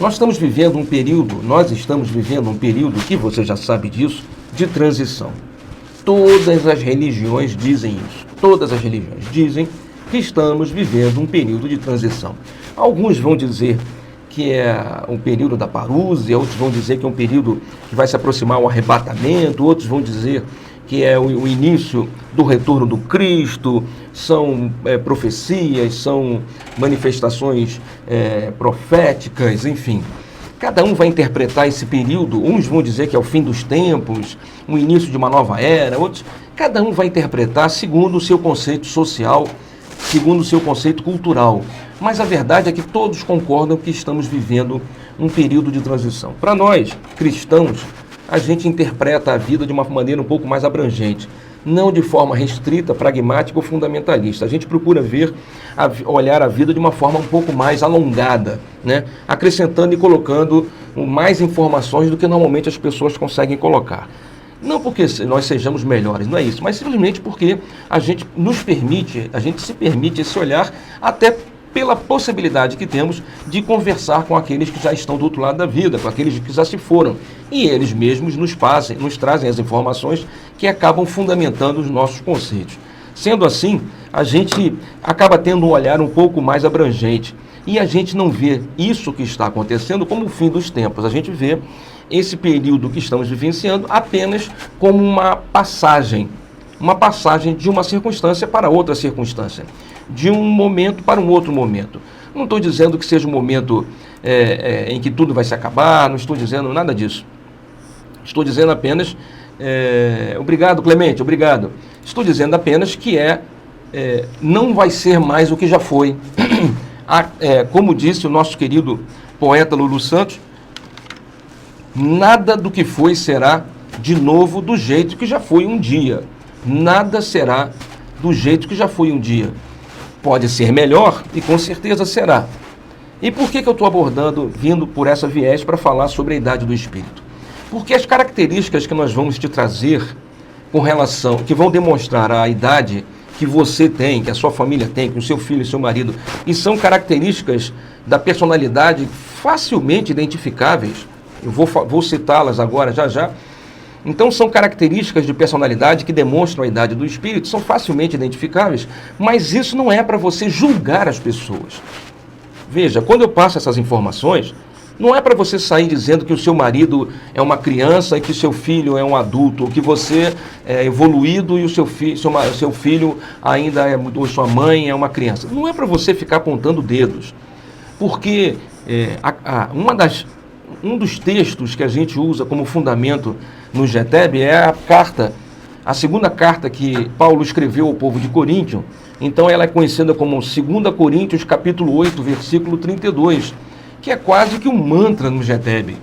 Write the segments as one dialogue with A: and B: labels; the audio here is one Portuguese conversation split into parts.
A: Nós estamos vivendo um período que você já sabe disso, de transição. Todas as religiões dizem isso. Todas as religiões dizem que estamos vivendo um período de transição. Alguns vão dizer que é um período da parúzia, outros vão dizer que é um período que vai se aproximar ao arrebatamento, outros vão dizer que é o início do retorno do Cristo, são profecias, são manifestações proféticas, enfim. Cada um vai interpretar esse período, uns vão dizer que é o fim dos tempos, o início de uma nova era, outros, cada um vai interpretar segundo o seu conceito social, segundo o seu conceito cultural. Mas a verdade é que todos concordam que estamos vivendo um período de transição. Para nós, cristãos, a gente interpreta a vida de uma maneira um pouco mais abrangente, não de forma restrita, pragmática ou fundamentalista. A gente procura olhar a vida de uma forma um pouco mais alongada, né? Acrescentando e colocando mais informações do que normalmente as pessoas conseguem colocar. Não porque nós sejamos melhores, não é isso, mas simplesmente porque a gente se permite esse olhar até pela possibilidade que temos de conversar com aqueles que já estão do outro lado da vida, com aqueles que já se foram. E eles mesmos nos trazem as informações que acabam fundamentando os nossos conceitos. Sendo assim, a gente acaba tendo um olhar um pouco mais abrangente. E a gente não vê isso que está acontecendo como o fim dos tempos. A gente vê esse período que estamos vivenciando apenas como uma passagem de uma circunstância para outra circunstância, de um momento para um outro momento. Não estou dizendo que seja um momento em que tudo vai se acabar, não estou dizendo nada disso. Estou dizendo apenas... obrigado, Clemente, obrigado. Estou dizendo apenas que não vai ser mais o que já foi. Como disse o nosso querido poeta Lulu Santos, nada do que foi será de novo do jeito que já foi um dia. Nada será do jeito que já foi um dia. Pode ser melhor e com certeza será. E por que eu estou vindo por essa viés para falar sobre a idade do Espírito? Porque as características que nós vamos te trazer que vão demonstrar a idade que você tem, que a sua família tem, que o seu filho e seu marido, e são características da personalidade facilmente identificáveis. Eu vou citá-las agora, já. Então, são características de personalidade que demonstram a idade do Espírito, são facilmente identificáveis, mas isso não é para você julgar as pessoas. Veja, quando eu passo essas informações, não é para você sair dizendo que o seu marido é uma criança e que o seu filho é um adulto, ou que você é evoluído e o seu filho ainda ou sua mãe é uma criança. Não é para você ficar apontando dedos, porque um dos textos que a gente usa como fundamento no GETEB é a segunda carta que Paulo escreveu ao povo de Coríntio. Então ela é conhecida como 2 Coríntios capítulo 8, versículo 32, que é quase que um mantra no GETEB.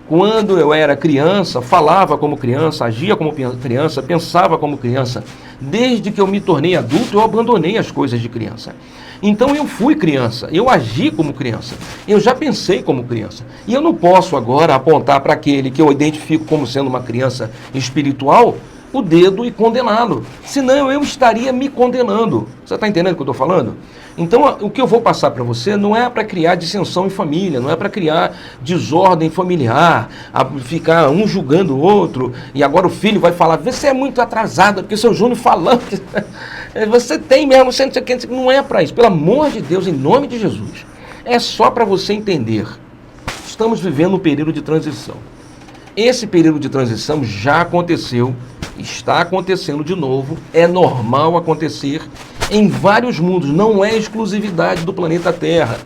A: Quando eu era criança, falava como criança, agia como criança, pensava como criança. Desde que eu me tornei adulto, eu abandonei as coisas de criança. Então eu fui criança, eu agi como criança, eu já pensei como criança. E eu não posso agora apontar para aquele que eu identifico como sendo uma criança espiritual o dedo e condená-lo. Senão eu estaria me condenando. Você está entendendo o que eu estou falando? Então o que eu vou passar para você não é para criar dissensão em família, não é para criar desordem familiar, ficar um julgando o outro, e agora o filho vai falar, você é muito atrasado, porque seu Júnior falando... Você tem mesmo, não é para isso. Pelo amor de Deus, em nome de Jesus. É só para você entender. Estamos vivendo um período de transição. Esse período de transição já aconteceu, está acontecendo de novo, é normal acontecer em vários mundos, não é exclusividade do planeta Terra.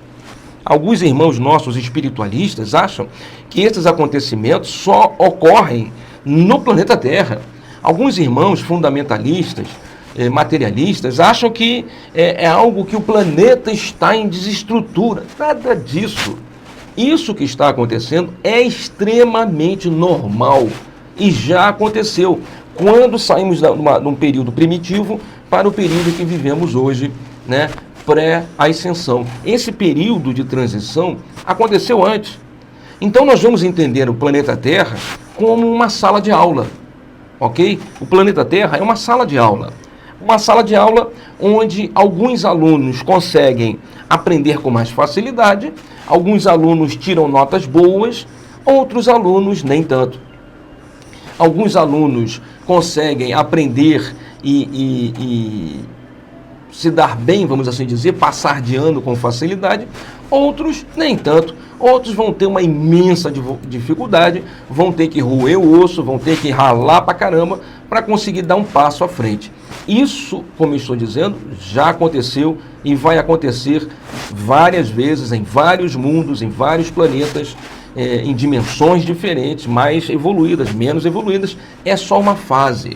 A: Alguns irmãos nossos espiritualistas acham que esses acontecimentos só ocorrem no planeta Terra. Alguns irmãos fundamentalistas, materialistas, acham que é algo que o planeta está em desestrutura. Nada disso. Isso que está acontecendo é extremamente normal e já aconteceu quando saímos de um período primitivo para o período que vivemos hoje, né, pré-ascensão. Esse período de transição aconteceu antes. Então nós vamos entender o planeta Terra como uma sala de aula, ok? O planeta Terra é uma sala de aula, Uma sala de aula onde alguns alunos conseguem aprender com mais facilidade, alguns alunos tiram notas boas, outros alunos nem tanto. Alguns alunos conseguem aprender e se dar bem, vamos assim dizer, passar de ano com facilidade, outros nem tanto. Outros vão ter uma imensa dificuldade, vão ter que roer o osso, vão ter que ralar pra caramba para conseguir dar um passo à frente. Isso, como eu estou dizendo, já aconteceu e vai acontecer várias vezes em vários mundos, em vários planetas, em dimensões diferentes, mais evoluídas, menos evoluídas. É só uma fase.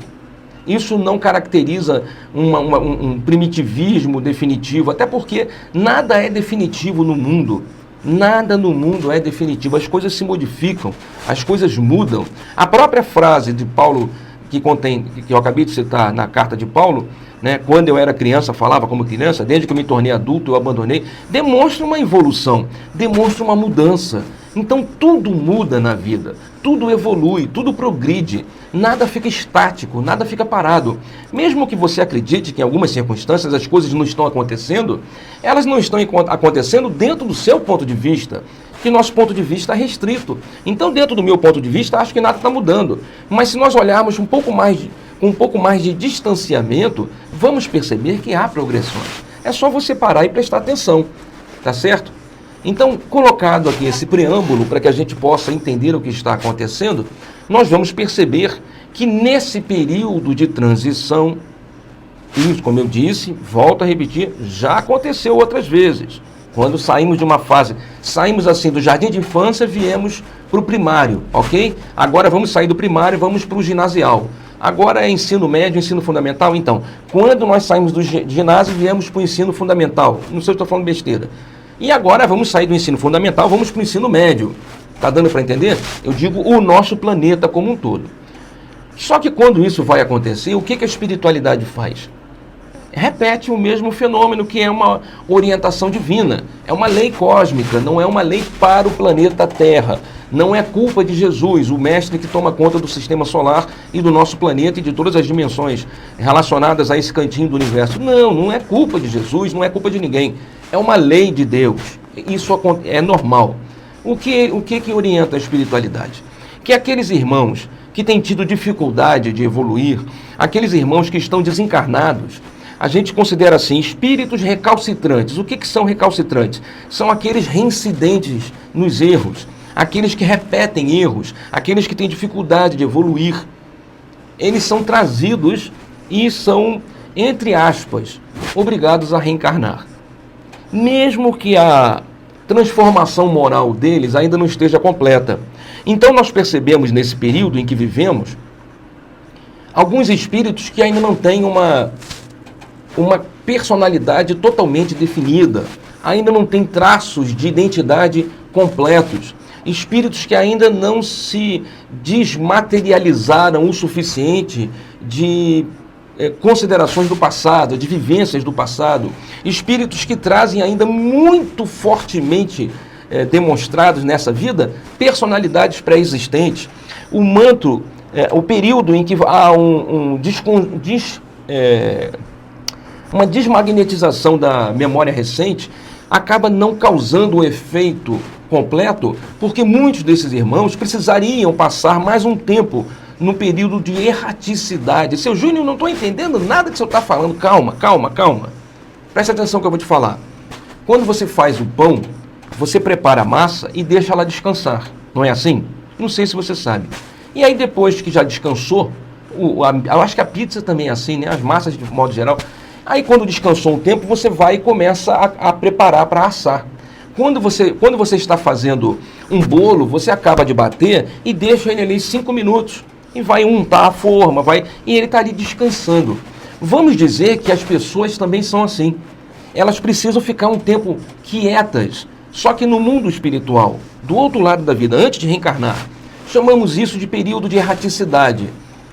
A: Isso não caracteriza um primitivismo definitivo, até porque nada é definitivo no mundo. Nada no mundo é definitivo. As coisas se modificam, as coisas mudam. A própria frase de Paulo, que eu acabei de citar na carta de Paulo, né, quando eu era criança, falava como criança, desde que eu me tornei adulto, eu abandonei, demonstra uma evolução, demonstra uma mudança. Então tudo muda na vida, tudo evolui, tudo progride, nada fica estático, nada fica parado. Mesmo que você acredite que em algumas circunstâncias as coisas não estão acontecendo, elas não estão acontecendo dentro do seu ponto de vista, que nosso ponto de vista é restrito. Então, dentro do meu ponto de vista, acho que nada está mudando. Mas se nós olharmos com um pouco mais de distanciamento, vamos perceber que há progressões. É só você parar e prestar atenção, tá certo? Então, colocado aqui esse preâmbulo para que a gente possa entender o que está acontecendo, nós vamos perceber que nesse período de transição, isso, como eu disse, volto a repetir, já aconteceu outras vezes. Quando saímos de uma fase, saímos assim do jardim de infância, viemos para o primário, ok? Agora vamos sair do primário, vamos para o ginasial. Agora é ensino médio, ensino fundamental. Então, quando nós saímos do ginásio, viemos para o ensino fundamental. Não sei se eu estou falando besteira. E agora vamos sair do ensino fundamental, vamos para o ensino médio. Está dando para entender? Eu digo o nosso planeta como um todo. Só que quando isso vai acontecer, o que a espiritualidade faz? Repete o mesmo fenômeno, que é uma orientação divina. É uma lei cósmica, não é uma lei para o planeta Terra. Não é culpa de Jesus, o mestre que toma conta do sistema solar e do nosso planeta e de todas as dimensões relacionadas a esse cantinho do universo. Não, não é culpa de Jesus, não é culpa de ninguém. É uma lei de Deus. Isso é normal. O que orienta a espiritualidade? Que aqueles irmãos que têm tido dificuldade de evoluir, aqueles irmãos que estão desencarnados, a gente considera assim, espíritos recalcitrantes. O que são recalcitrantes? São aqueles reincidentes nos erros, aqueles que repetem erros, aqueles que têm dificuldade de evoluir. Eles são trazidos e são, entre aspas, obrigados a reencarnar. Mesmo que a transformação moral deles ainda não esteja completa. Então nós percebemos nesse período em que vivemos, alguns espíritos que ainda não têm uma personalidade totalmente definida, ainda não têm traços de identidade completos, espíritos que ainda não se desmaterializaram o suficiente de considerações do passado, de vivências do passado, espíritos que trazem ainda muito fortemente demonstrados nessa vida personalidades pré-existentes. O manto, o período em que há uma desmagnetização da memória recente acaba não causando o efeito completo, porque muitos desses irmãos precisariam passar mais um tempo no período de erraticidade. Seu Júnior, não estou entendendo nada que o senhor está falando. Calma. Preste atenção que eu vou te falar. Quando você faz o pão, você prepara a massa e deixa ela descansar. Não é assim? Não sei se você sabe. E aí depois que já descansou, eu acho que a pizza também é assim, né? As massas de modo geral. Aí quando descansou um tempo, você vai e começa a preparar para assar. Quando você está fazendo um bolo, você acaba de bater e deixa ele ali 5 minutos. E vai untar a forma, e ele está ali descansando. Vamos dizer que as pessoas também são assim. Elas precisam ficar um tempo quietas. Só que no mundo espiritual, do outro lado da vida, antes de reencarnar, chamamos isso de período de erraticidade.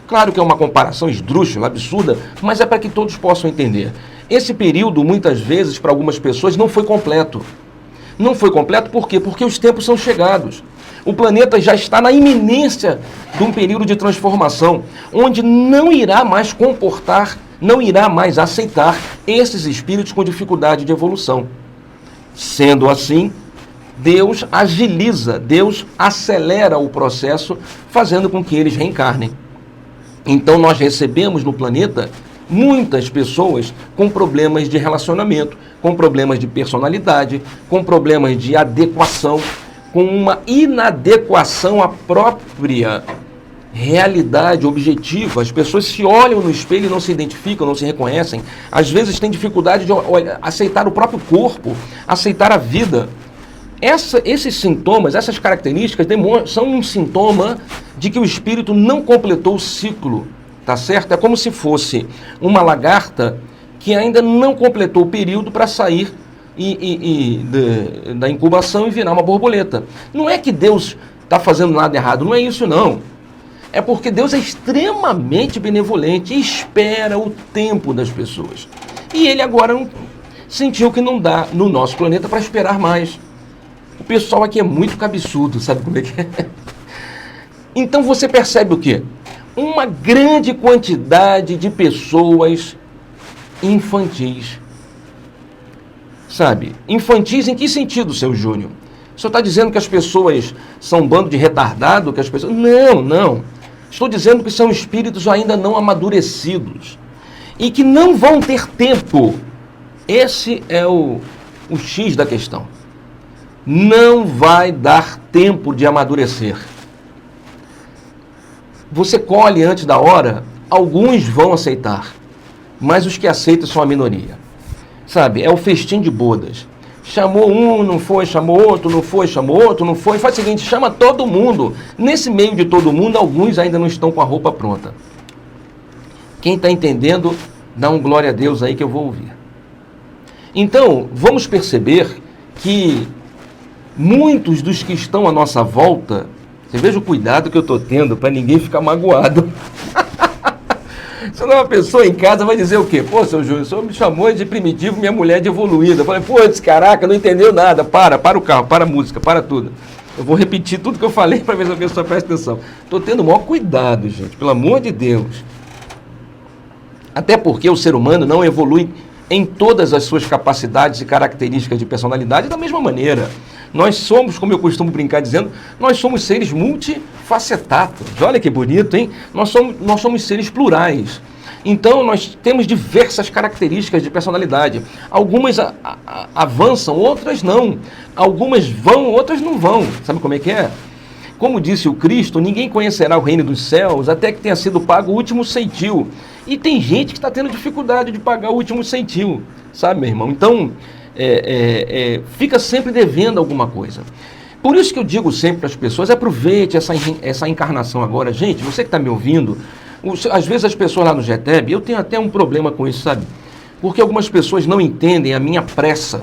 A: Claro que é uma comparação esdrúxula, absurda, mas é para que todos possam entender. Esse período, muitas vezes, para algumas pessoas, não foi completo. Não foi completo por quê? Porque os tempos são chegados. O planeta já está na iminência de um período de transformação, onde não irá mais comportar não irá mais aceitar esses espíritos com dificuldade de evolução. Sendo assim, Deus agiliza, Deus acelera o processo, fazendo com que eles reencarnem. Então nós recebemos no planeta muitas pessoas com problemas de relacionamento, com problemas de personalidade, com problemas de adequação, com uma inadequação à própria realidade objetiva. As pessoas se olham no espelho e não se identificam, não se reconhecem. Às vezes têm dificuldade de aceitar o próprio corpo, aceitar a vida. Esses sintomas, essas características são um sintoma de que o espírito não completou o ciclo, tá certo? É como se fosse uma lagarta que ainda não completou o período para sair da incubação e virar uma borboleta. Não é que Deus está fazendo nada errado, não é isso não. É porque Deus é extremamente benevolente e espera o tempo das pessoas. E ele agora sentiu que não dá no nosso planeta para esperar mais. O pessoal aqui é muito cabeçudo, sabe como é que é? Então você percebe o quê? Uma grande quantidade de pessoas infantis. Sabe? Infantis em que sentido, seu Júnior? O senhor está dizendo que as pessoas são um bando de retardado? Que as pessoas... Não. Estou dizendo que são espíritos ainda não amadurecidos. E que não vão ter tempo. Esse é o X da questão. Não vai dar tempo de amadurecer. Você colhe antes da hora, alguns vão aceitar. Mas os que aceitam são a minoria. Sabe, é o festim de bodas. Chamou um, não foi, chamou outro, não foi, chamou outro, não foi. Faz o seguinte, chama todo mundo. Nesse meio de todo mundo, alguns ainda não estão com a roupa pronta. Quem está entendendo, dá um glória a Deus aí que eu vou ouvir. Então, vamos perceber que muitos dos que estão à nossa volta, você veja o cuidado que eu estou tendo para ninguém ficar magoado. Senão uma pessoa em casa vai dizer o quê? Pô, seu Júnior, o senhor me chamou de primitivo, minha mulher de evoluída. Eu falei, pô, esse caraca, não entendeu nada. Para o carro, para a música, para tudo. Eu vou repetir tudo que eu falei para ver se a pessoa presta atenção. Estou tendo o maior cuidado, gente, pelo amor de Deus. Até porque o ser humano não evolui em todas as suas capacidades e características de personalidade da mesma maneira. Nós somos, como eu costumo brincar dizendo, nós somos seres multifacetados. Olha que bonito, hein? Nós somos seres plurais. Então, nós temos diversas características de personalidade. Algumas avançam, outras não. Algumas vão, outras não vão. Sabe como é que é? Como disse o Cristo, ninguém conhecerá o reino dos céus até que tenha sido pago o último centil. E tem gente que está tendo dificuldade de pagar o último centil. Sabe, meu irmão? Então... fica sempre devendo alguma coisa. Por isso que eu digo sempre para as pessoas, aproveite essa encarnação agora. Gente, você que está me ouvindo, às vezes as pessoas lá no GTEB, eu tenho até um problema com isso, sabe? Porque algumas pessoas não entendem a minha pressa.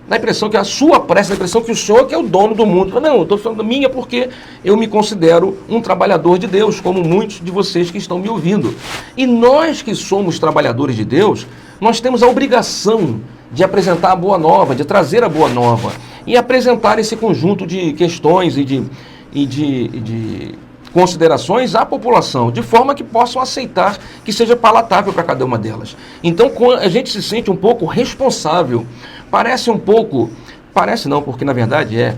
A: Dá a impressão que a sua pressa, dá a impressão que o senhor que é o dono do mundo. Não, eu estou falando da minha porque eu me considero um trabalhador de Deus, como muitos de vocês que estão me ouvindo. E nós que somos trabalhadores de Deus, nós temos a obrigação de apresentar a boa nova, de trazer a boa nova e apresentar esse conjunto de questões e de considerações à população, de forma que possam aceitar, que seja palatável para cada uma delas. Então, a gente se sente um pouco responsável. Parece um pouco... Parece não, porque na verdade é...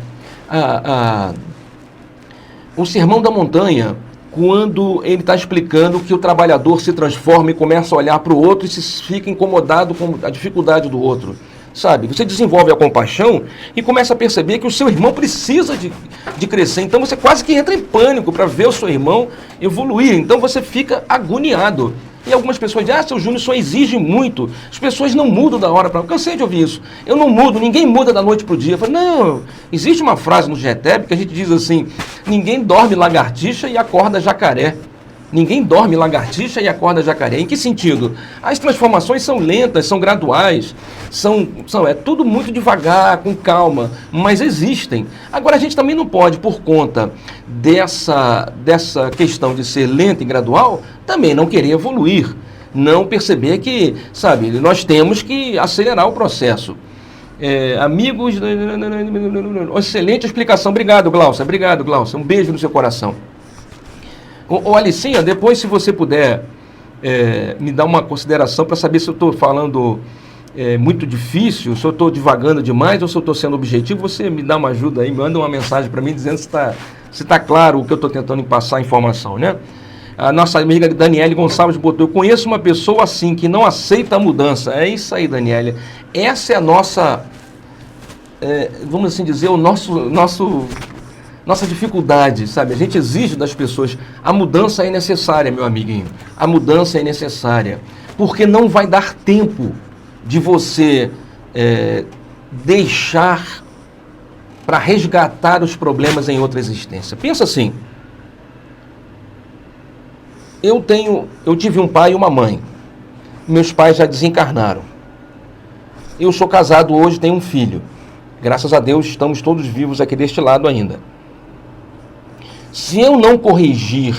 A: o Sermão da Montanha, quando ele está explicando que o trabalhador se transforma e começa a olhar para o outro e fica incomodado com a dificuldade do outro. Sabe? Você desenvolve a compaixão e começa a perceber que o seu irmão precisa de crescer. Então você quase que entra em pânico para ver o seu irmão evoluir. Então você fica agoniado. E algumas pessoas dizem, seu Júnior só exige muito. As pessoas não mudam da hora para... Eu cansei de ouvir isso. Eu não mudo, ninguém muda da noite para o dia. Eu falo, não, existe uma frase no GTEB que a gente diz assim, ninguém dorme lagartixa e acorda jacaré. Ninguém dorme lagartixa e acorda jacaré. Em que sentido? As transformações são lentas, são graduais, é tudo muito devagar, com calma, mas existem. Agora, a gente também não pode, por conta dessa questão de ser lenta e gradual, também não querer evoluir, não perceber que, sabe, nós temos que acelerar o processo. Amigos, excelente explicação. Obrigado, Glaucia. Um beijo no seu coração. Ô Alicinha, depois se você puder me dar uma consideração para saber se eu estou falando muito difícil, se eu estou divagando demais ou se eu estou sendo objetivo. Você me dá uma ajuda aí, me manda uma mensagem para mim dizendo se tá claro o que eu estou tentando passar a informação, né? A nossa amiga Daniele Gonçalves botou: eu conheço uma pessoa assim, que não aceita a mudança. É isso aí, Daniele. Essa é a nossa, vamos assim dizer, nossa dificuldade, sabe? A gente exige das pessoas. A mudança é necessária, meu amiguinho. A mudança é necessária. Porque não vai dar tempo de você deixar para resgatar os problemas em outra existência. Pensa assim. Eu tive um pai e uma mãe. Meus pais já desencarnaram. Eu sou casado hoje, tenho um filho. Graças a Deus, estamos todos vivos aqui deste lado ainda. Se eu não corrigir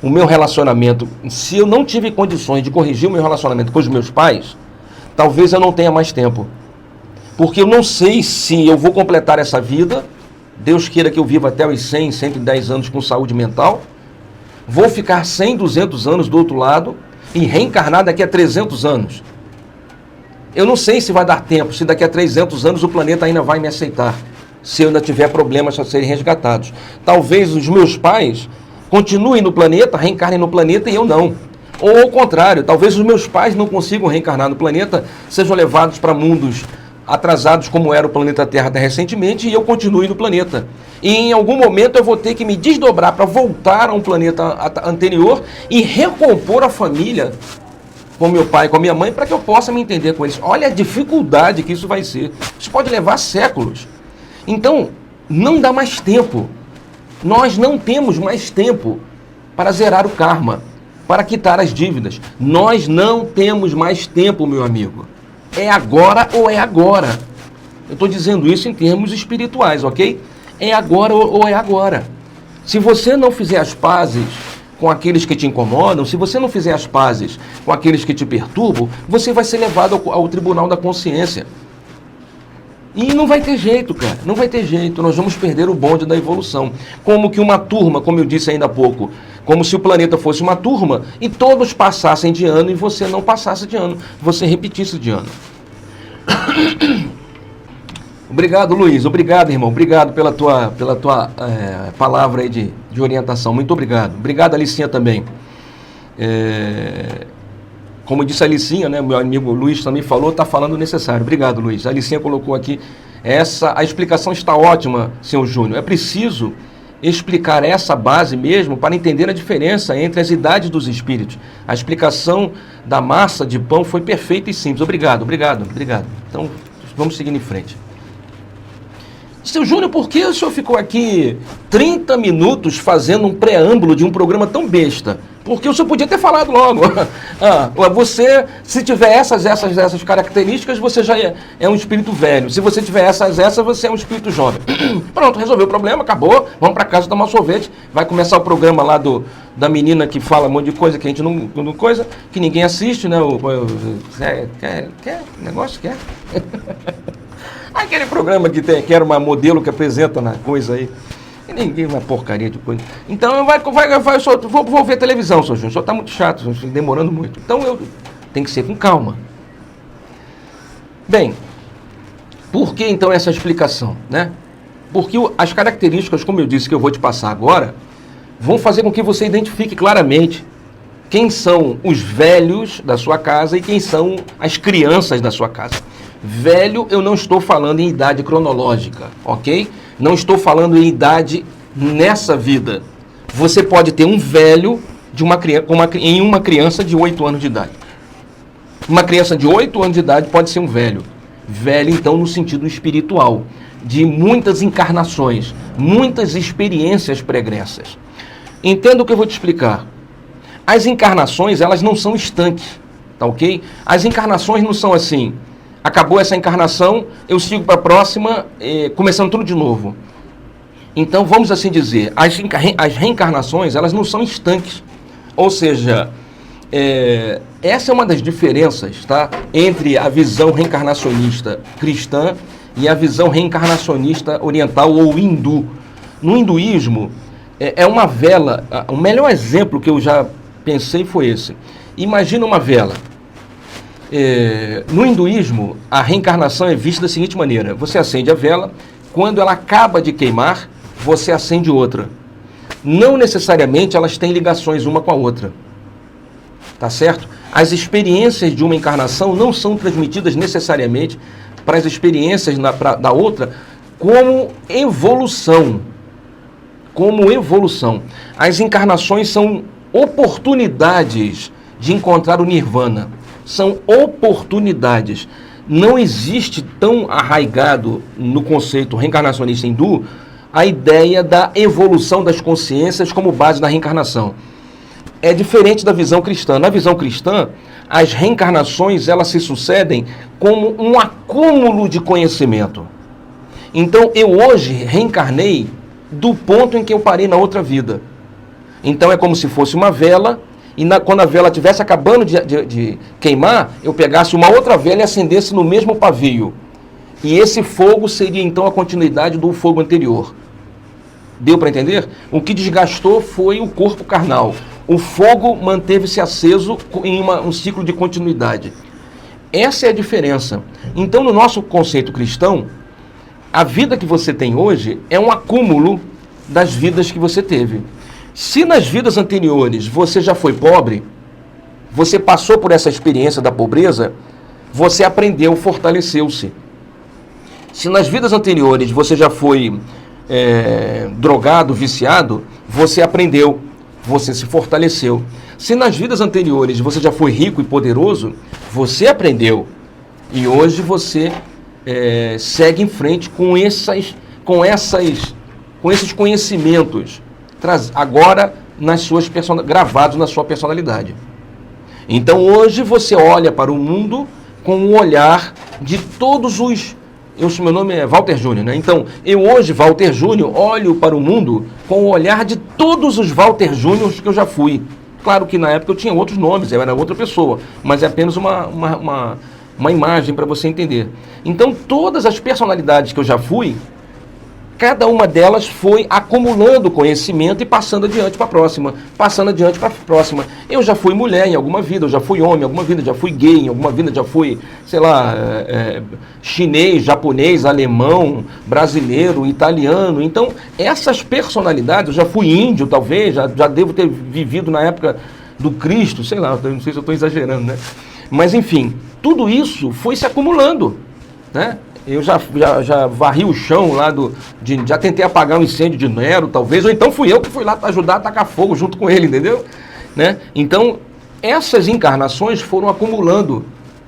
A: o meu relacionamento, se eu não tive condições de corrigir o meu relacionamento com os meus pais, talvez eu não tenha mais tempo. Porque eu não sei se eu vou completar essa vida, Deus queira que eu viva até os 100, 110 anos com saúde mental, vou ficar 100, 200 anos do outro lado e reencarnar daqui a 300 anos. Eu não sei se vai dar tempo, se daqui a 300 anos o planeta ainda vai me aceitar, se eu ainda tiver problemas a serem resgatados. Talvez os meus pais continuem no planeta, reencarnem no planeta e eu não. Ou ao contrário, talvez os meus pais não consigam reencarnar no planeta, sejam levados para mundos atrasados como era o planeta Terra até recentemente, e eu continue no planeta. E em algum momento eu vou ter que me desdobrar para voltar a um planeta anterior e recompor a família com meu pai e com minha mãe para que eu possa me entender com eles. Olha a dificuldade que isso vai ser. Isso pode levar séculos. Então, não dá mais tempo. Nós não temos mais tempo para zerar o karma, para quitar as dívidas. Nós não temos mais tempo, meu amigo. É agora ou é agora. Eu estou dizendo isso em termos espirituais, ok? É agora ou é agora. Se você não fizer as pazes com aqueles que te incomodam, se você não fizer as pazes com aqueles que te perturbam, você vai ser levado ao tribunal da consciência. E não vai ter jeito, cara. Não vai ter jeito. Nós vamos perder o bonde da evolução. Como que uma turma, como eu disse ainda há pouco, como se o planeta fosse uma turma e todos passassem de ano e você não passasse de ano, você repetisse de ano. Obrigado, Luiz. Obrigado, irmão. Obrigado pela tua palavra aí de orientação. Muito obrigado. Obrigado, Alicinha, também. Como disse a Alicinha, né, meu amigo Luiz também falou, está falando necessário. Obrigado, Luiz. A Alicinha colocou aqui, a explicação está ótima, senhor Júnior. É preciso explicar essa base mesmo para entender a diferença entre as idades dos espíritos. A explicação da massa de pão foi perfeita e simples. Obrigado, obrigado, obrigado. Então, vamos seguindo em frente. Seu Júnior, por que o senhor ficou aqui 30 minutos fazendo um preâmbulo de um programa tão besta? Porque o senhor podia ter falado logo. Você, se tiver essas características, você já é um espírito velho. Se você tiver essas, você é um espírito jovem. Pronto, resolveu o problema, acabou. Vamos para casa tomar um sorvete. Vai começar o programa lá da menina que fala um monte de coisa que a gente não coisa, que ninguém assiste, né? Quer negócio? Quer? Aquele programa que era uma modelo que apresenta na coisa aí. E ninguém, uma porcaria de coisa. Então, vou ver televisão, seu Júnior. O senhor está muito chato, demorando muito. Então, tem que ser com calma. Bem, por que então essa explicação, né? Porque as características, como eu disse, que eu vou te passar agora, vão fazer com que você identifique claramente quem são os velhos da sua casa e quem são as crianças da sua casa. Velho, eu não estou falando em idade cronológica, ok? Não estou falando em idade nessa vida. Você pode ter um velho em uma criança de 8 anos de idade. Uma criança de 8 anos de idade pode ser um velho. Velho, então, no sentido espiritual, de muitas encarnações, muitas experiências pregressas. Entenda o que eu vou te explicar. As encarnações, elas não são estanques, tá ok? As encarnações não são assim... Acabou essa encarnação, eu sigo para a próxima, começando tudo de novo. Então, vamos assim dizer, as reencarnações, elas não são estanques. Ou seja, essa é uma das diferenças, tá, entre a visão reencarnacionista cristã e a visão reencarnacionista oriental ou hindu. No hinduísmo, é uma vela, o melhor exemplo que eu já pensei foi esse. Imagina uma vela. No hinduísmo, a reencarnação é vista da seguinte maneira: você acende a vela, quando ela acaba de queimar, você acende outra. Não necessariamente elas têm ligações uma com a outra. Tá certo? As experiências de uma encarnação não são transmitidas necessariamente para as experiências da outra como evolução. Como evolução. As encarnações são oportunidades de encontrar o nirvana. São oportunidades. Não existe tão arraigado no conceito reencarnacionista hindu a ideia da evolução das consciências como base da reencarnação. É diferente da visão cristã. Na visão cristã, as reencarnações elas se sucedem como um acúmulo de conhecimento. Então, eu hoje reencarnei do ponto em que eu parei na outra vida. Então, é como se fosse uma vela, e quando a vela estivesse acabando de queimar, eu pegasse uma outra vela e acendesse no mesmo pavio. E esse fogo seria, então, a continuidade do fogo anterior. Deu para entender? O que desgastou foi o corpo carnal. O fogo manteve-se aceso em um ciclo de continuidade. Essa é a diferença. Então, no nosso conceito cristão, a vida que você tem hoje é um acúmulo das vidas que você teve. Se nas vidas anteriores você já foi pobre, você passou por essa experiência da pobreza, você aprendeu, fortaleceu-se. Se nas vidas anteriores você já foi drogado, viciado, você aprendeu, você se fortaleceu. Se nas vidas anteriores você já foi rico e poderoso, você aprendeu. E hoje você segue em frente com esses conhecimentos, agora gravados na sua personalidade. Então hoje você olha para o mundo com o olhar de todos os... meu nome é Walter Júnior, né? Então, eu hoje, Walter Júnior, olho para o mundo com o olhar de todos os Walter Júniors que eu já fui. Claro que na época eu tinha outros nomes, eu era outra pessoa, mas é apenas uma imagem para você entender. Então, todas as personalidades que eu já fui, cada uma delas foi acumulando conhecimento e passando adiante para a próxima, passando adiante para a próxima. Eu já fui mulher em alguma vida, eu já fui homem em alguma vida, já fui gay em alguma vida, já fui, sei lá, chinês, japonês, alemão, brasileiro, italiano. Então, essas personalidades, eu já fui índio talvez, já devo ter vivido na época do Cristo, sei lá, não sei se eu estou exagerando, né? Mas enfim, tudo isso foi se acumulando, né? Eu já varri o chão lá já tentei apagar um incêndio de Nero, talvez, ou então fui eu que fui lá ajudar a tacar fogo junto com ele, entendeu? Né? Então, essas encarnações foram acumulando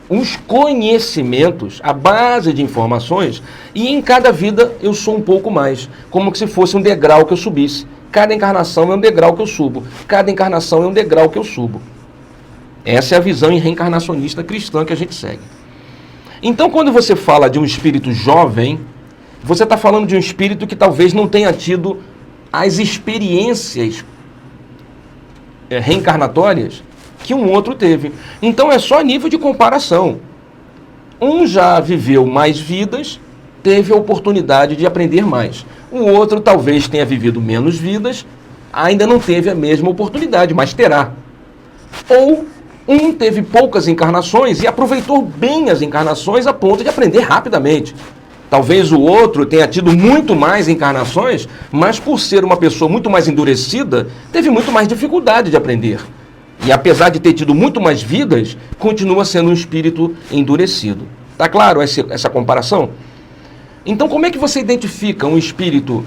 A: uns conhecimentos, a base de informações, e em cada vida eu sou um pouco mais, como se fosse um degrau que eu subisse. Cada encarnação é um degrau que eu subo, cada encarnação é um degrau que eu subo. Essa é a visão reencarnacionista cristã que a gente segue. Então, quando você fala de um espírito jovem, você está falando de um espírito que talvez não tenha tido as experiências reencarnatórias que um outro teve. Então, é só nível de comparação. Um já viveu mais vidas, teve a oportunidade de aprender mais. O outro talvez tenha vivido menos vidas, ainda não teve a mesma oportunidade, mas terá. Ou um teve poucas encarnações e aproveitou bem as encarnações a ponto de aprender rapidamente. Talvez o outro tenha tido muito mais encarnações, mas por ser uma pessoa muito mais endurecida, teve muito mais dificuldade de aprender. E apesar de ter tido muito mais vidas, continua sendo um espírito endurecido. Tá claro essa comparação? Então, como é que você identifica um espírito,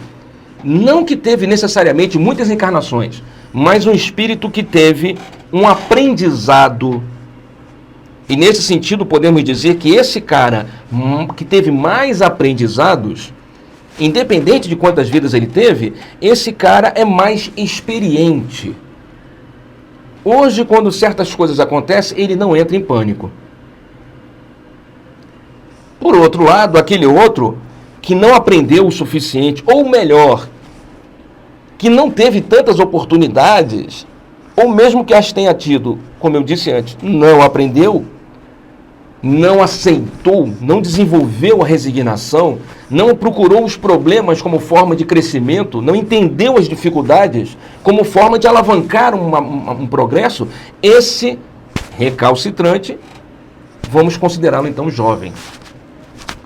A: não que teve necessariamente muitas encarnações, mas um espírito que teve um aprendizado? E nesse sentido podemos dizer que esse cara que teve mais aprendizados, independente de quantas vidas ele teve, esse cara é mais experiente. Hoje, quando certas coisas acontecem, ele não entra em pânico. Por outro lado, aquele outro que não aprendeu o suficiente, ou melhor, que não teve tantas oportunidades, ou mesmo que as tenha tido, como eu disse antes, não aprendeu, não aceitou, não desenvolveu a resignação, não procurou os problemas como forma de crescimento, não entendeu as dificuldades como forma de alavancar um progresso, esse recalcitrante, vamos considerá-lo então jovem.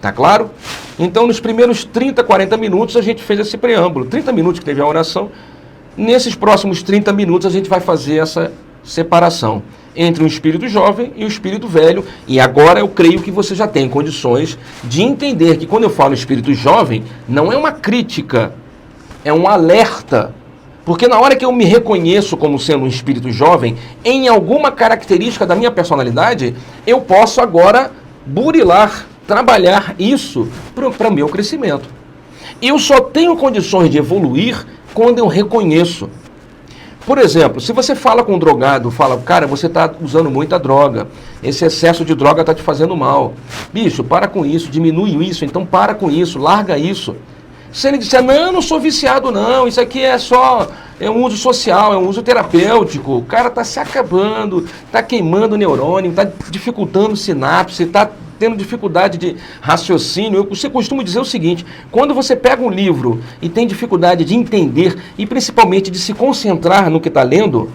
A: Tá claro? Então, nos primeiros 30, 40 minutos, a gente fez esse preâmbulo. 30 minutos que teve a oração. Nesses próximos 30 minutos, a gente vai fazer essa separação entre o espírito jovem e o espírito velho. E agora eu creio que você já tem condições de entender que quando eu falo espírito jovem, não é uma crítica, é um alerta. Porque na hora que eu me reconheço como sendo um espírito jovem, em alguma característica da minha personalidade, eu posso agora burilar, trabalhar isso para o meu crescimento. Eu só tenho condições de evoluir quando eu reconheço. Por exemplo, se você fala com um drogado, fala, cara, você está usando muita droga, esse excesso de droga está te fazendo mal. Bicho, para com isso, diminui isso, então para com isso, larga isso. Se ele disser, não sou viciado não, isso aqui é um uso social, é um uso terapêutico, o cara está se acabando, está queimando o neurônio, está dificultando sinapse, está tendo dificuldade de raciocínio. Você costuma dizer o seguinte, quando você pega um livro e tem dificuldade de entender e principalmente de se concentrar no que está lendo,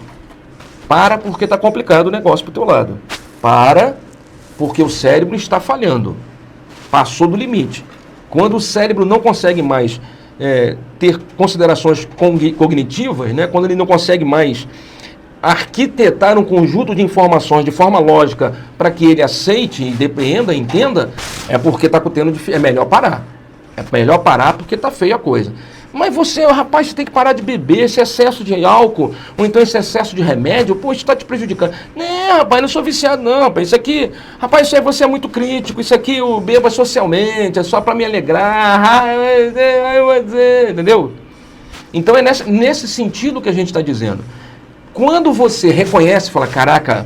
A: para porque está complicado o negócio para o teu lado. Para porque o cérebro está falhando, passou do limite. Quando o cérebro não consegue mais ter considerações cognitivas, né? Quando ele não consegue mais arquitetar um conjunto de informações de forma lógica para que ele aceite e depreenda, entenda, é porque está tendo é melhor parar. É melhor parar porque está feia a coisa. Mas você, rapaz, você tem que parar de beber, esse excesso de álcool, ou então esse excesso de remédio, pô, isso está te prejudicando. Não, rapaz, não sou viciado não, rapaz, isso aqui, rapaz, isso aí você é muito crítico, isso aqui eu bebo socialmente, é só para me alegrar, entendeu? Então é nesse sentido que a gente está dizendo. Quando você reconhece, fala, caraca,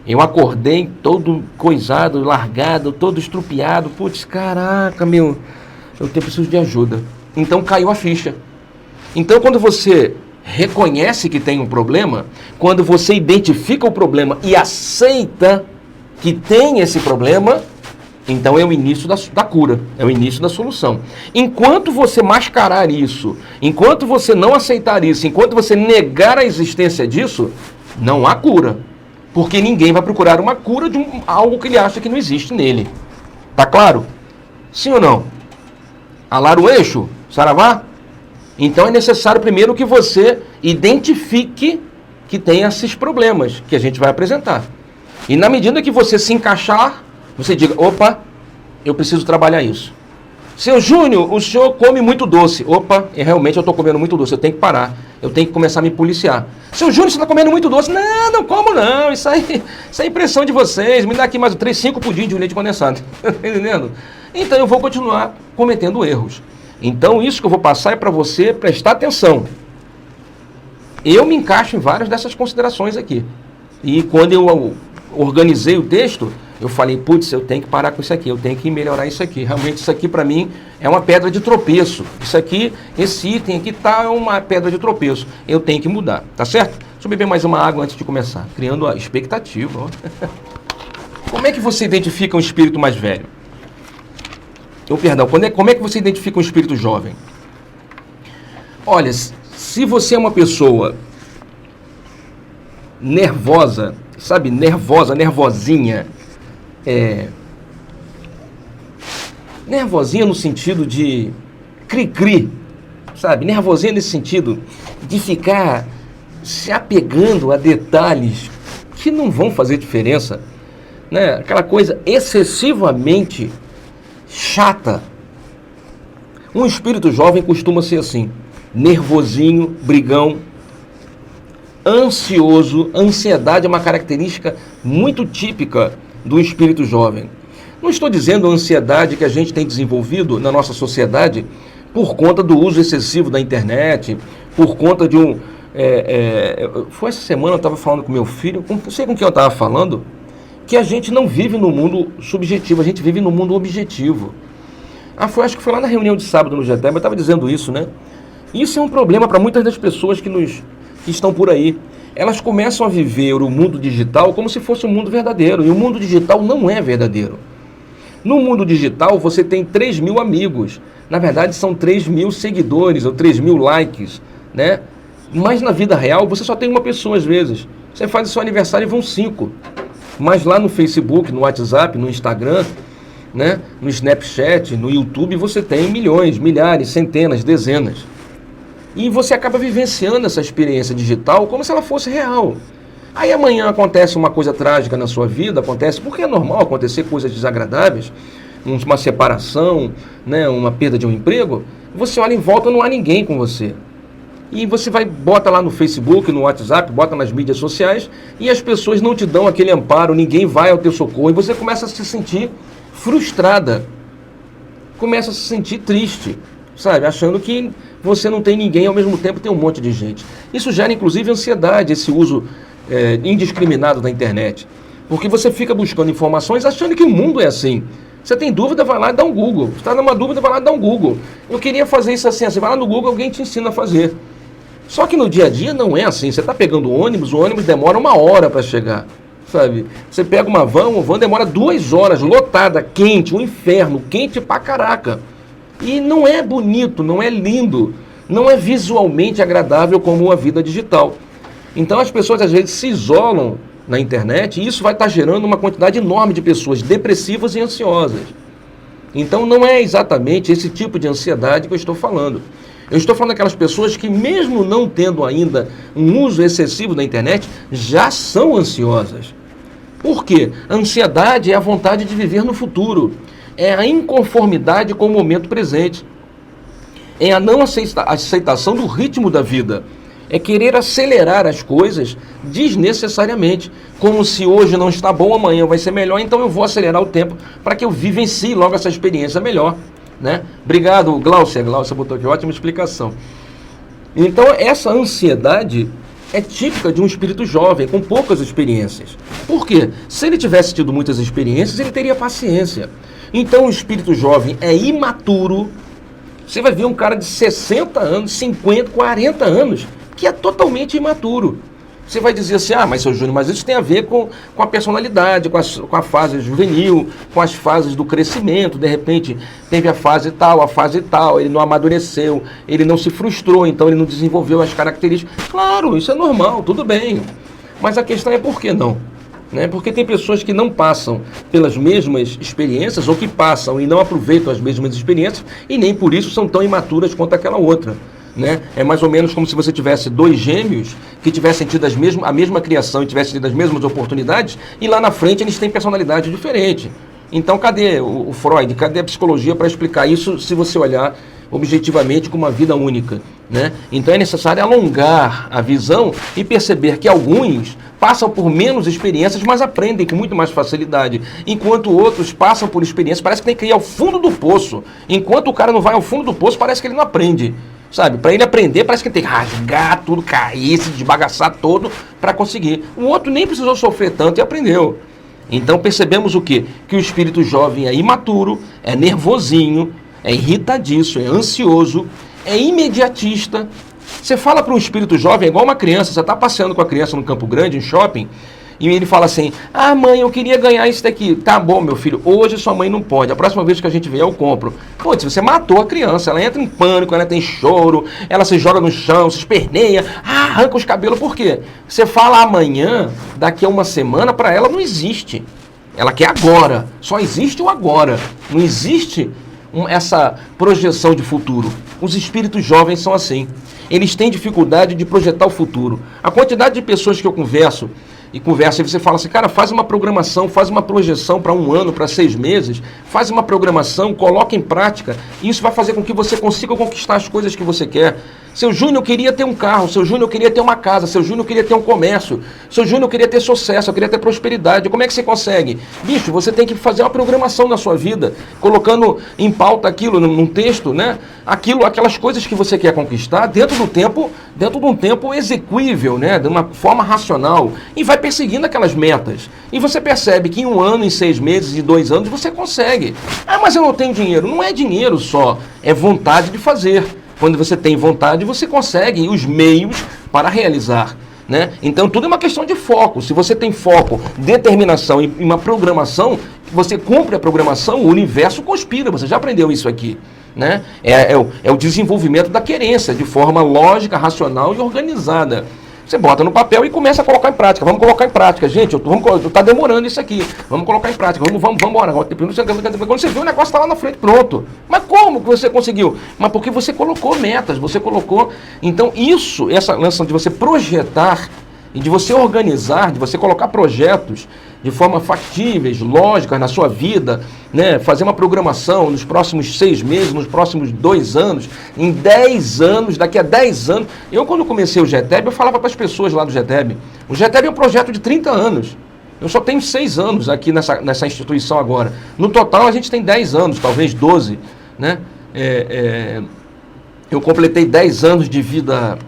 A: eu acordei todo coisado, largado, todo estrupiado, putz, caraca, meu, eu preciso de ajuda. Então caiu a ficha. Então quando você reconhece que tem um problema, quando você identifica o problema e aceita que tem esse problema, então é o início da cura, é o início da solução. Enquanto você mascarar isso, enquanto você não aceitar isso, enquanto você negar a existência disso, não há cura. Porque ninguém vai procurar uma cura de algo que ele acha que não existe nele. Tá claro? Sim ou não? Alar o eixo? Saravá? Então é necessário primeiro que você identifique que tem esses problemas que a gente vai apresentar. E na medida que você se encaixar, você diga, opa, eu preciso trabalhar isso. Seu Júnior, o senhor come muito doce. Opa, realmente eu estou comendo muito doce, eu tenho que parar. Eu tenho que começar a me policiar. Seu Júnior, você está comendo muito doce. Não, não como não, isso é impressão de vocês. Me dá aqui mais 5 pudim de leite condensado. Tá entendendo? Então eu vou continuar cometendo erros. Então isso que eu vou passar é para você prestar atenção. Eu me encaixo em várias dessas considerações aqui. E quando eu organizei o texto, eu falei, putz, eu tenho que parar com isso aqui, eu tenho que melhorar isso aqui. Realmente isso aqui para mim é uma pedra de tropeço. Isso aqui, esse item aqui tá uma pedra de tropeço. Eu tenho que mudar, tá certo? Deixa eu beber mais uma água antes de começar. Criando a expectativa. Ó. Como é que você identifica um espírito mais velho? Como é que você identifica um espírito jovem? Olha, se você é uma pessoa nervosa, sabe, nervosinha, nervosinha no sentido de cri-cri, sabe, nervosinha nesse sentido de ficar se apegando a detalhes que não vão fazer diferença, né? Aquela coisa excessivamente chata. Um espírito jovem costuma ser assim, nervosinho, brigão, ansioso. Ansiedade é uma característica muito típica do espírito jovem. Não estou dizendo a ansiedade que a gente tem desenvolvido na nossa sociedade por conta do uso excessivo da internet, por conta de foi essa semana eu estava falando com meu filho, não sei com quem eu estava falando, que a gente não vive no mundo subjetivo, a gente vive no mundo objetivo. Acho que foi lá na reunião de sábado no GTEB, eu estava dizendo isso, né? Isso é um problema para muitas das pessoas que estão por aí. Elas começam a viver o mundo digital como se fosse um mundo verdadeiro, e o mundo digital não é verdadeiro. No mundo digital você tem 3.000 amigos, na verdade são 3.000 seguidores ou 3.000 likes, né? Mas na vida real você só tem uma pessoa às vezes. Você faz o seu aniversário e vão 5. Mas lá no Facebook, no WhatsApp, no Instagram, né, no Snapchat, no YouTube, você tem milhões, milhares, centenas, dezenas. E você acaba vivenciando essa experiência digital como se ela fosse real. Aí amanhã acontece uma coisa trágica na sua vida, acontece, porque é normal acontecer coisas desagradáveis, uma separação, né, uma perda de um emprego, você olha em volta, não há ninguém com você. E você bota lá no Facebook, no WhatsApp, bota nas mídias sociais, e as pessoas não te dão aquele amparo, ninguém vai ao teu socorro, e você começa a se sentir frustrada, começa a se sentir triste, sabe, achando que você não tem ninguém, ao mesmo tempo tem um monte de gente. Isso gera inclusive ansiedade, esse uso indiscriminado da internet, porque você fica buscando informações achando que o mundo é assim. Você tem dúvida, vai lá e dá um Google. Você está numa dúvida, vai lá e dá um Google. Eu queria fazer isso assim, você vai lá no Google, alguém te ensina a fazer. Só que no dia a dia não é assim. Você está pegando o ônibus demora 1 hora para chegar, sabe? Você pega uma van, o van demora 2 horas, lotada, quente, um inferno, quente pra caraca. E não é bonito, não é lindo, não é visualmente agradável como a vida digital. Então as pessoas às vezes se isolam na internet e isso vai estar gerando uma quantidade enorme de pessoas depressivas e ansiosas. Então não é exatamente esse tipo de ansiedade que eu estou falando. Eu estou falando daquelas pessoas que, mesmo não tendo ainda um uso excessivo da internet, já são ansiosas. Por quê? A ansiedade é a vontade de viver no futuro. É a inconformidade com o momento presente. É a não aceitação do ritmo da vida. É querer acelerar as coisas desnecessariamente. Como se hoje não está bom, amanhã vai ser melhor, então eu vou acelerar o tempo para que eu vivencie logo essa experiência melhor. Né? Obrigado, Glaucia. Glaucia botou aqui, ótima explicação. Então, essa ansiedade é típica de um espírito jovem, com poucas experiências. Por quê? Se ele tivesse tido muitas experiências, ele teria paciência. Então, o espírito jovem é imaturo. Você vai ver um cara de 60 anos, 50, 40 anos, que é totalmente imaturo. Você vai dizer assim, mas seu Júnior, mas isso tem a ver com a personalidade, com a fase juvenil, com as fases do crescimento, de repente teve a fase tal, ele não amadureceu, ele não se frustrou, então ele não desenvolveu as características. Claro, isso é normal, tudo bem, mas a questão é por que não? Né? Porque tem pessoas que não passam pelas mesmas experiências, ou que passam e não aproveitam as mesmas experiências, e nem por isso são tão imaturas quanto aquela outra. Né? É mais ou menos como se você tivesse 2 gêmeos que tivessem tido a mesma criação e tivessem tido as mesmas oportunidades, e lá na frente eles têm personalidade diferente. Então cadê o Freud, cadê a psicologia para explicar isso, se você olhar objetivamente com uma vida única? Né? Então é necessário alongar a visão e perceber que alguns passam por menos experiências, mas aprendem com muito mais facilidade, enquanto outros passam por experiências, parece que tem que ir ao fundo do poço. Enquanto o cara não vai ao fundo do poço, parece que ele não aprende. Sabe, para ele aprender, parece que ele tem que rasgar tudo, cair, se desbagaçar todo para conseguir. O outro nem precisou sofrer tanto e aprendeu. Então percebemos o quê? Que o espírito jovem é imaturo, é nervosinho, é irritadiço, é ansioso, é imediatista. Você fala para um espírito jovem, é igual uma criança, você está passeando com a criança no Campo Grande, em shopping, e ele fala assim, mãe, eu queria ganhar isso daqui. Tá bom, meu filho, hoje sua mãe não pode, a próxima vez que a gente vier eu compro. Pô, você matou a criança, ela entra em pânico, ela tem choro, ela se joga no chão, se esperneia, arranca os cabelos, por quê? Você fala amanhã, daqui a uma semana, para ela não existe. Ela quer agora, só existe o agora, não existe essa projeção de futuro. Os espíritos jovens são assim, eles têm dificuldade de projetar o futuro. A quantidade de pessoas que eu converso, e você fala assim, cara, faz uma programação, faz uma projeção para 1 ano, para 6 meses, faz uma programação, coloca em prática, e isso vai fazer com que você consiga conquistar as coisas que você quer. Seu Júnior queria ter um carro, seu Júnior queria ter uma casa, seu Júnior queria ter um comércio, seu Júnior queria ter sucesso, eu queria ter prosperidade. Como é que você consegue? Bicho, você tem que fazer uma programação na sua vida, colocando em pauta aquilo, num texto, né? Aquelas coisas que você quer conquistar dentro de um tempo execuível, né? De uma forma racional, e vai perseguindo aquelas metas. E você percebe que em 1 ano, em 6 meses, em 2 anos, você consegue. Mas eu não tenho dinheiro. Não é dinheiro só, é vontade de fazer. Quando você tem vontade, você consegue os meios para realizar. Né? Então tudo é uma questão de foco. Se você tem foco, determinação e uma programação, você cumpre a programação, o universo conspira. Você já aprendeu isso aqui. Né? É o desenvolvimento da querência de forma lógica, racional e organizada. Você bota no papel e começa a colocar em prática. Vamos colocar em prática. Gente, tá demorando isso aqui. Vamos colocar em prática. Vamos embora. Quando você vê, o negócio está lá na frente, pronto. Mas como que você conseguiu? Mas porque você colocou metas, você colocou... Então, essa lança de você projetar e de você organizar, de você colocar projetos de forma factíveis, lógicas na sua vida, né? Fazer uma programação nos próximos 6 meses, nos próximos 2 anos, em 10 anos, daqui a 10 anos. Eu, quando comecei o GTEB, eu falava para as pessoas lá do GTEB, o GTEB é um projeto de 30 anos. Eu só tenho 6 anos aqui nessa instituição agora. No total, a gente tem 10 anos, talvez 12, né? Eu completei 10 anos de vida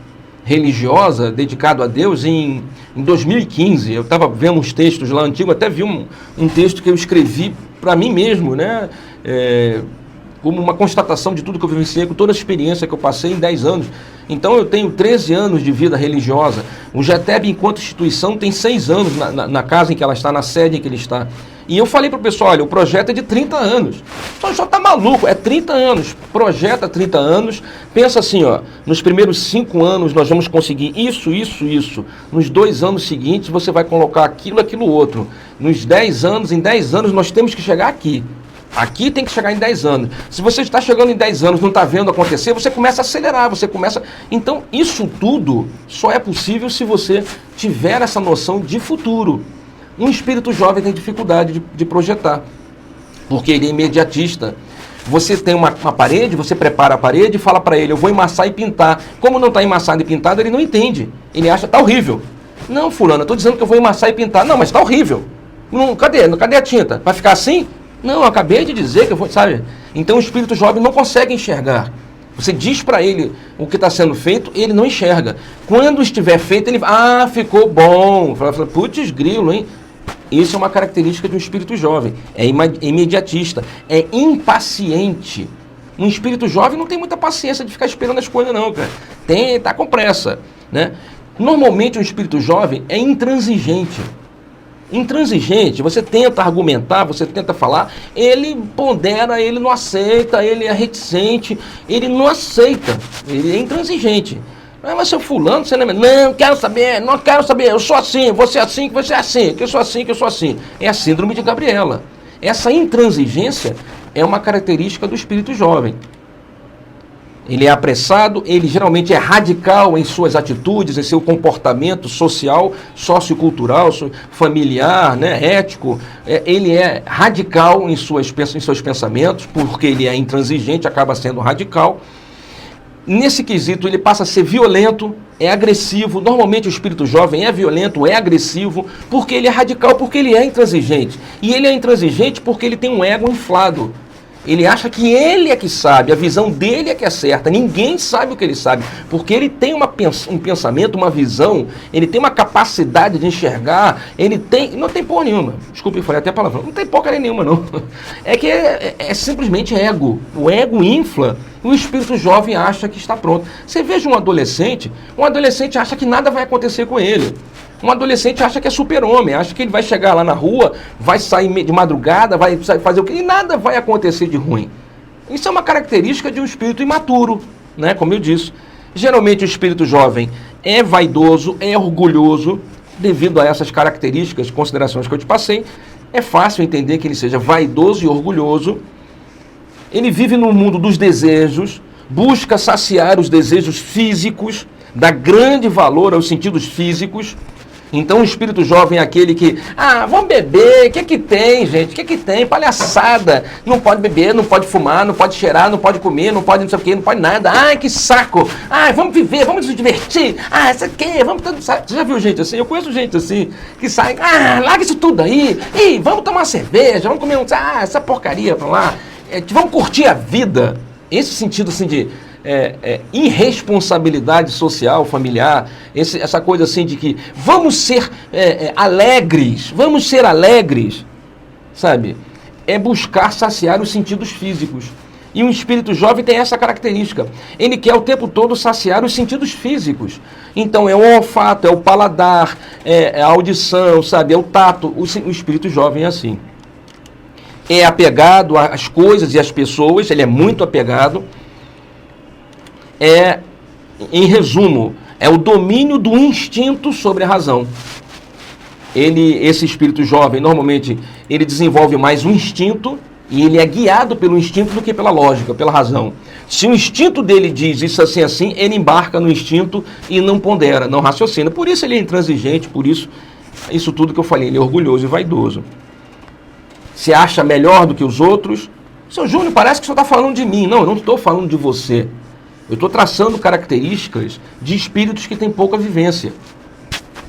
A: religiosa, dedicado a Deus, em 2015. Eu estava vendo uns textos lá antigos, até vi um texto que eu escrevi para mim mesmo, né? Como uma constatação de tudo que eu vivenciei, com toda a experiência que eu passei em 10 anos. Então eu tenho 13 anos de vida religiosa. O GTEB, enquanto instituição, tem 6 anos na casa em que ela está, na sede em que ele está. E eu falei para o pessoal, olha, o projeto é de 30 anos. Só tá maluco, é 30 anos. Projeta 30 anos. Pensa assim, ó, nos primeiros 5 anos nós vamos conseguir isso. Nos 2 anos seguintes você vai colocar aquilo outro. Nos 10 anos, em 10 anos nós temos que chegar aqui. Aqui tem que chegar em 10 anos. Se você está chegando em 10 anos, não está vendo acontecer, você começa a acelerar, Então, isso tudo só é possível se você tiver essa noção de futuro. Um espírito jovem tem dificuldade de projetar, porque ele é imediatista. Você tem uma parede, você prepara a parede e fala para ele, eu vou emassar e pintar. Como não está emassado e pintado, ele não entende. Ele acha, está horrível. Não, fulano, eu estou dizendo que eu vou emassar e pintar. Não, mas está horrível. Não, cadê a tinta? Vai ficar assim? Não, eu acabei de dizer que eu vou, sabe? Então o espírito jovem não consegue enxergar. Você diz para ele o que está sendo feito, ele não enxerga. Quando estiver feito, ele ficou bom. Fala, putz, grilo, hein? Isso é uma característica de um espírito jovem. É imediatista, é impaciente. Um espírito jovem não tem muita paciência de ficar esperando as coisas, não, cara. Tá com pressa, né? Normalmente um espírito jovem é intransigente. Intransigente, você tenta argumentar, você tenta falar, ele pondera, ele não aceita, ele é reticente, ele não aceita, ele é intransigente. Mas seu fulano, você lembra? Não quero saber, eu sou assim, você é assim, que você é assim, que eu sou assim. É a síndrome de Gabriela. Essa intransigência é uma característica do espírito jovem. Ele é apressado, ele geralmente é radical em suas atitudes, em seu comportamento social, sociocultural, familiar, né, ético. Ele é radical em seus pensamentos, porque ele é intransigente, acaba sendo radical. Nesse quesito, ele passa a ser violento, é agressivo. Normalmente o espírito jovem é violento, é agressivo, porque ele é radical, porque ele é intransigente. E ele é intransigente porque ele tem um ego inflado. Ele acha que ele é que sabe, a visão dele é que é certa, ninguém sabe o que ele sabe, porque ele tem um pensamento, uma visão, ele tem uma capacidade de enxergar, não tem porra nenhuma, desculpa, eu falei até palavrão, não tem porcaria nenhuma não, é que é simplesmente ego, o ego infla, o espírito jovem acha que está pronto. Você veja um adolescente acha que nada vai acontecer com ele. Um adolescente acha que é super-homem, acha que ele vai chegar lá na rua, vai sair de madrugada, vai fazer o que, e nada vai acontecer de ruim. Isso é uma característica de um espírito imaturo, né? Como eu disse. Geralmente o espírito jovem é vaidoso, é orgulhoso, devido a essas características, considerações que eu te passei. É fácil entender que ele seja vaidoso e orgulhoso. Ele vive no mundo dos desejos, busca saciar os desejos físicos, dá grande valor aos sentidos físicos. Então o espírito jovem é aquele que, vamos beber, o que tem, gente? O que tem? Palhaçada. Não pode beber, não pode fumar, não pode cheirar, não pode comer, não pode não sei o que, não pode nada. Ai, que saco. Vamos viver, vamos nos divertir. Isso aqui, vamos todo. Você já viu gente assim? Eu conheço gente assim, que sai, larga isso tudo aí. E vamos tomar uma cerveja, vamos comer essa porcaria pra lá. Vamos curtir a vida. Esse sentido assim de irresponsabilidade social, familiar, essa coisa assim de que vamos ser alegres, sabe? É buscar saciar os sentidos físicos. E um espírito jovem tem essa característica. Ele quer o tempo todo saciar os sentidos físicos. Então é o olfato, é o paladar, é a audição, sabe? É o tato. O espírito jovem é assim. É apegado às coisas e às pessoas, ele é muito apegado. Em resumo, É o domínio do instinto sobre a razão. Esse espírito jovem, normalmente, ele desenvolve mais o instinto e ele é guiado pelo instinto do que pela lógica, pela razão. Se o instinto dele diz isso assim, ele embarca no instinto e não pondera, não raciocina. Por isso ele é intransigente, por isso tudo que eu falei, ele é orgulhoso e vaidoso. Se acha melhor do que os outros. Seu Júnior, parece que o senhor está falando de mim. Não, eu não estou falando de você. Eu estou traçando características de espíritos que têm pouca vivência.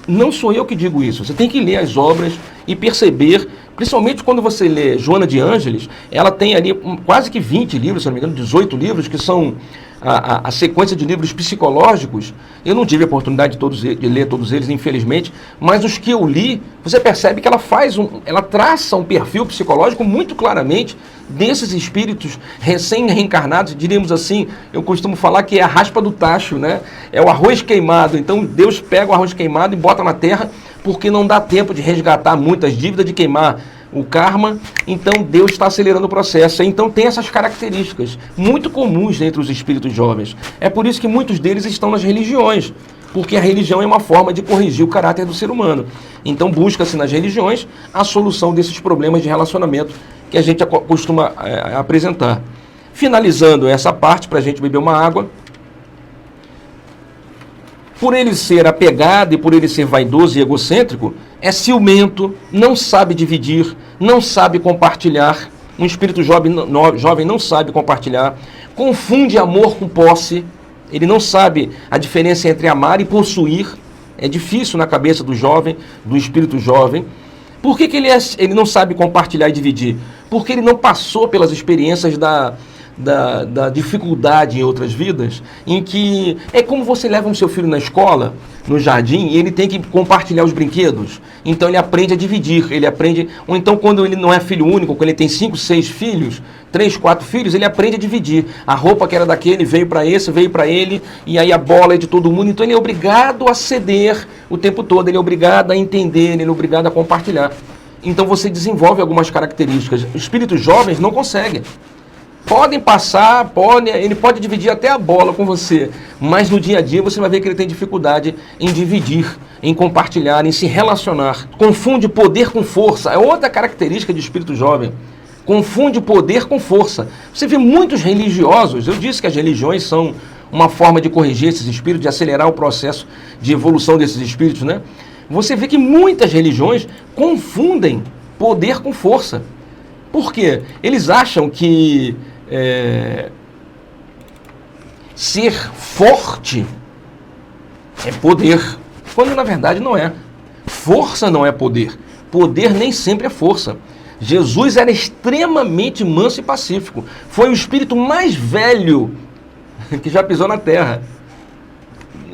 A: Não sou eu que digo isso. Você tem que ler as obras e perceber, principalmente quando você lê Joana de Ângeles, ela tem ali quase que 20 livros, se não me engano, 18 livros, que são a sequência de livros psicológicos. Eu não tive a oportunidade de ler todos eles, infelizmente, mas os que eu li, você percebe que ela traça um perfil psicológico muito claramente desses espíritos recém-reencarnados, diríamos assim, eu costumo falar que é a raspa do tacho, né? É o arroz queimado. Então Deus pega o arroz queimado e bota na terra, porque não dá tempo de resgatar muitas dívidas, de queimar o karma, então Deus está acelerando o processo. Então tem essas características muito comuns entre os espíritos jovens. É por isso que muitos deles estão nas religiões, porque a religião é uma forma de corrigir o caráter do ser humano. Então busca-se nas religiões a solução desses problemas de relacionamento que a gente costuma apresentar. Finalizando essa parte, para a gente beber uma água, por ele ser apegado e por ele ser vaidoso e egocêntrico, é ciumento, não sabe dividir, não sabe compartilhar. Um espírito jovem não sabe compartilhar, confunde amor com posse, ele não sabe a diferença entre amar e possuir. É difícil na cabeça do jovem, do espírito jovem. Por que ele não sabe compartilhar e dividir? Porque ele não passou pelas experiências da dificuldade em outras vidas, em que é como você leva o seu filho na escola, no jardim, e ele tem que compartilhar os brinquedos. Então ele aprende a dividir, ou então quando ele não é filho único, quando ele tem 5, 6 filhos, 3, 4 filhos, ele aprende a dividir. A roupa que era daquele veio para esse, veio para ele, e aí a bola é de todo mundo. Então ele é obrigado a ceder o tempo todo, ele é obrigado a entender, ele é obrigado a compartilhar. Então você desenvolve algumas características. Espíritos jovens não conseguem. Podem passar, ele pode dividir até a bola com você, mas no dia a dia você vai ver que ele tem dificuldade em dividir, em compartilhar, em se relacionar. Confunde poder com força, é outra característica de espírito jovem. Confunde poder com força. Você vê muitos religiosos, eu disse que as religiões são uma forma de corrigir esses espíritos, de acelerar o processo de evolução desses espíritos, né? Você vê que muitas religiões confundem poder com força. Por quê? Eles acham que ser forte é poder, quando na verdade não é. Força não é poder. Poder nem sempre é força. Jesus era extremamente manso e pacífico. Foi o espírito mais velho que já pisou na terra.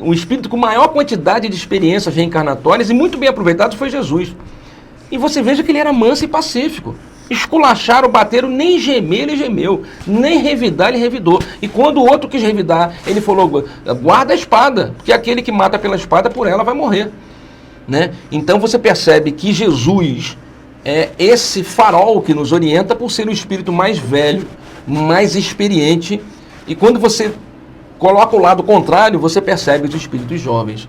A: O espírito com maior quantidade de experiências reencarnatórias e muito bem aproveitados foi Jesus. E você veja que ele era manso e pacífico. Esculacharam, bateram, nem gemer ele gemeu, nem revidar ele revidou. E quando o outro quis revidar, ele falou, guarda a espada, porque aquele que mata pela espada, por ela vai morrer. Né? Então você percebe que Jesus é esse farol que nos orienta por ser o espírito mais velho, mais experiente. E quando você coloca o lado contrário, você percebe os espíritos jovens.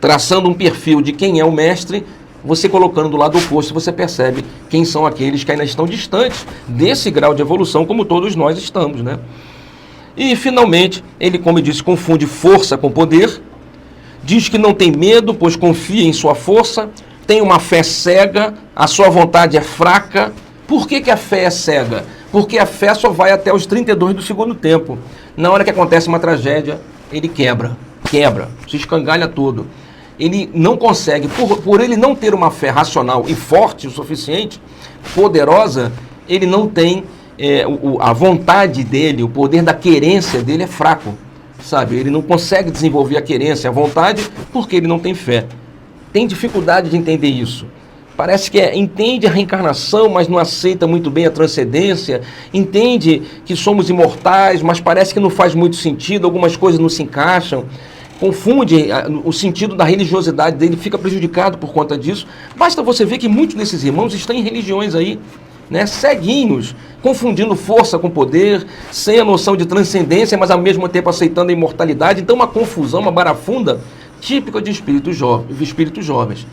A: Traçando um perfil de quem é o mestre, você colocando do lado oposto, você percebe quem são aqueles que ainda estão distantes desse grau de evolução, como todos nós estamos, né? E, finalmente, ele, como eu disse, confunde força com poder, diz que não tem medo, pois confia em sua força, tem uma fé cega, a sua vontade é fraca. Por que a fé é cega? Porque a fé só vai até os 32 do segundo tempo. Na hora que acontece uma tragédia, ele quebra, se escangalha todo. Ele não consegue, por ele não ter uma fé racional e forte o suficiente, poderosa, ele não tem a vontade dele, o poder da querência dele é fraco, sabe? Ele não consegue desenvolver a querência, a vontade, porque ele não tem fé. Tem dificuldade de entender isso. Parece que entende a reencarnação, mas não aceita muito bem a transcendência, entende que somos imortais, mas parece que não faz muito sentido, algumas coisas não se encaixam. Confunde o sentido da religiosidade dele, fica prejudicado por conta disso. Basta você ver que muitos desses irmãos estão em religiões aí né, ceguinhos, confundindo força com poder, sem a noção de transcendência, mas ao mesmo tempo aceitando a imortalidade. Então uma confusão, uma barafunda típica de espíritos jovens.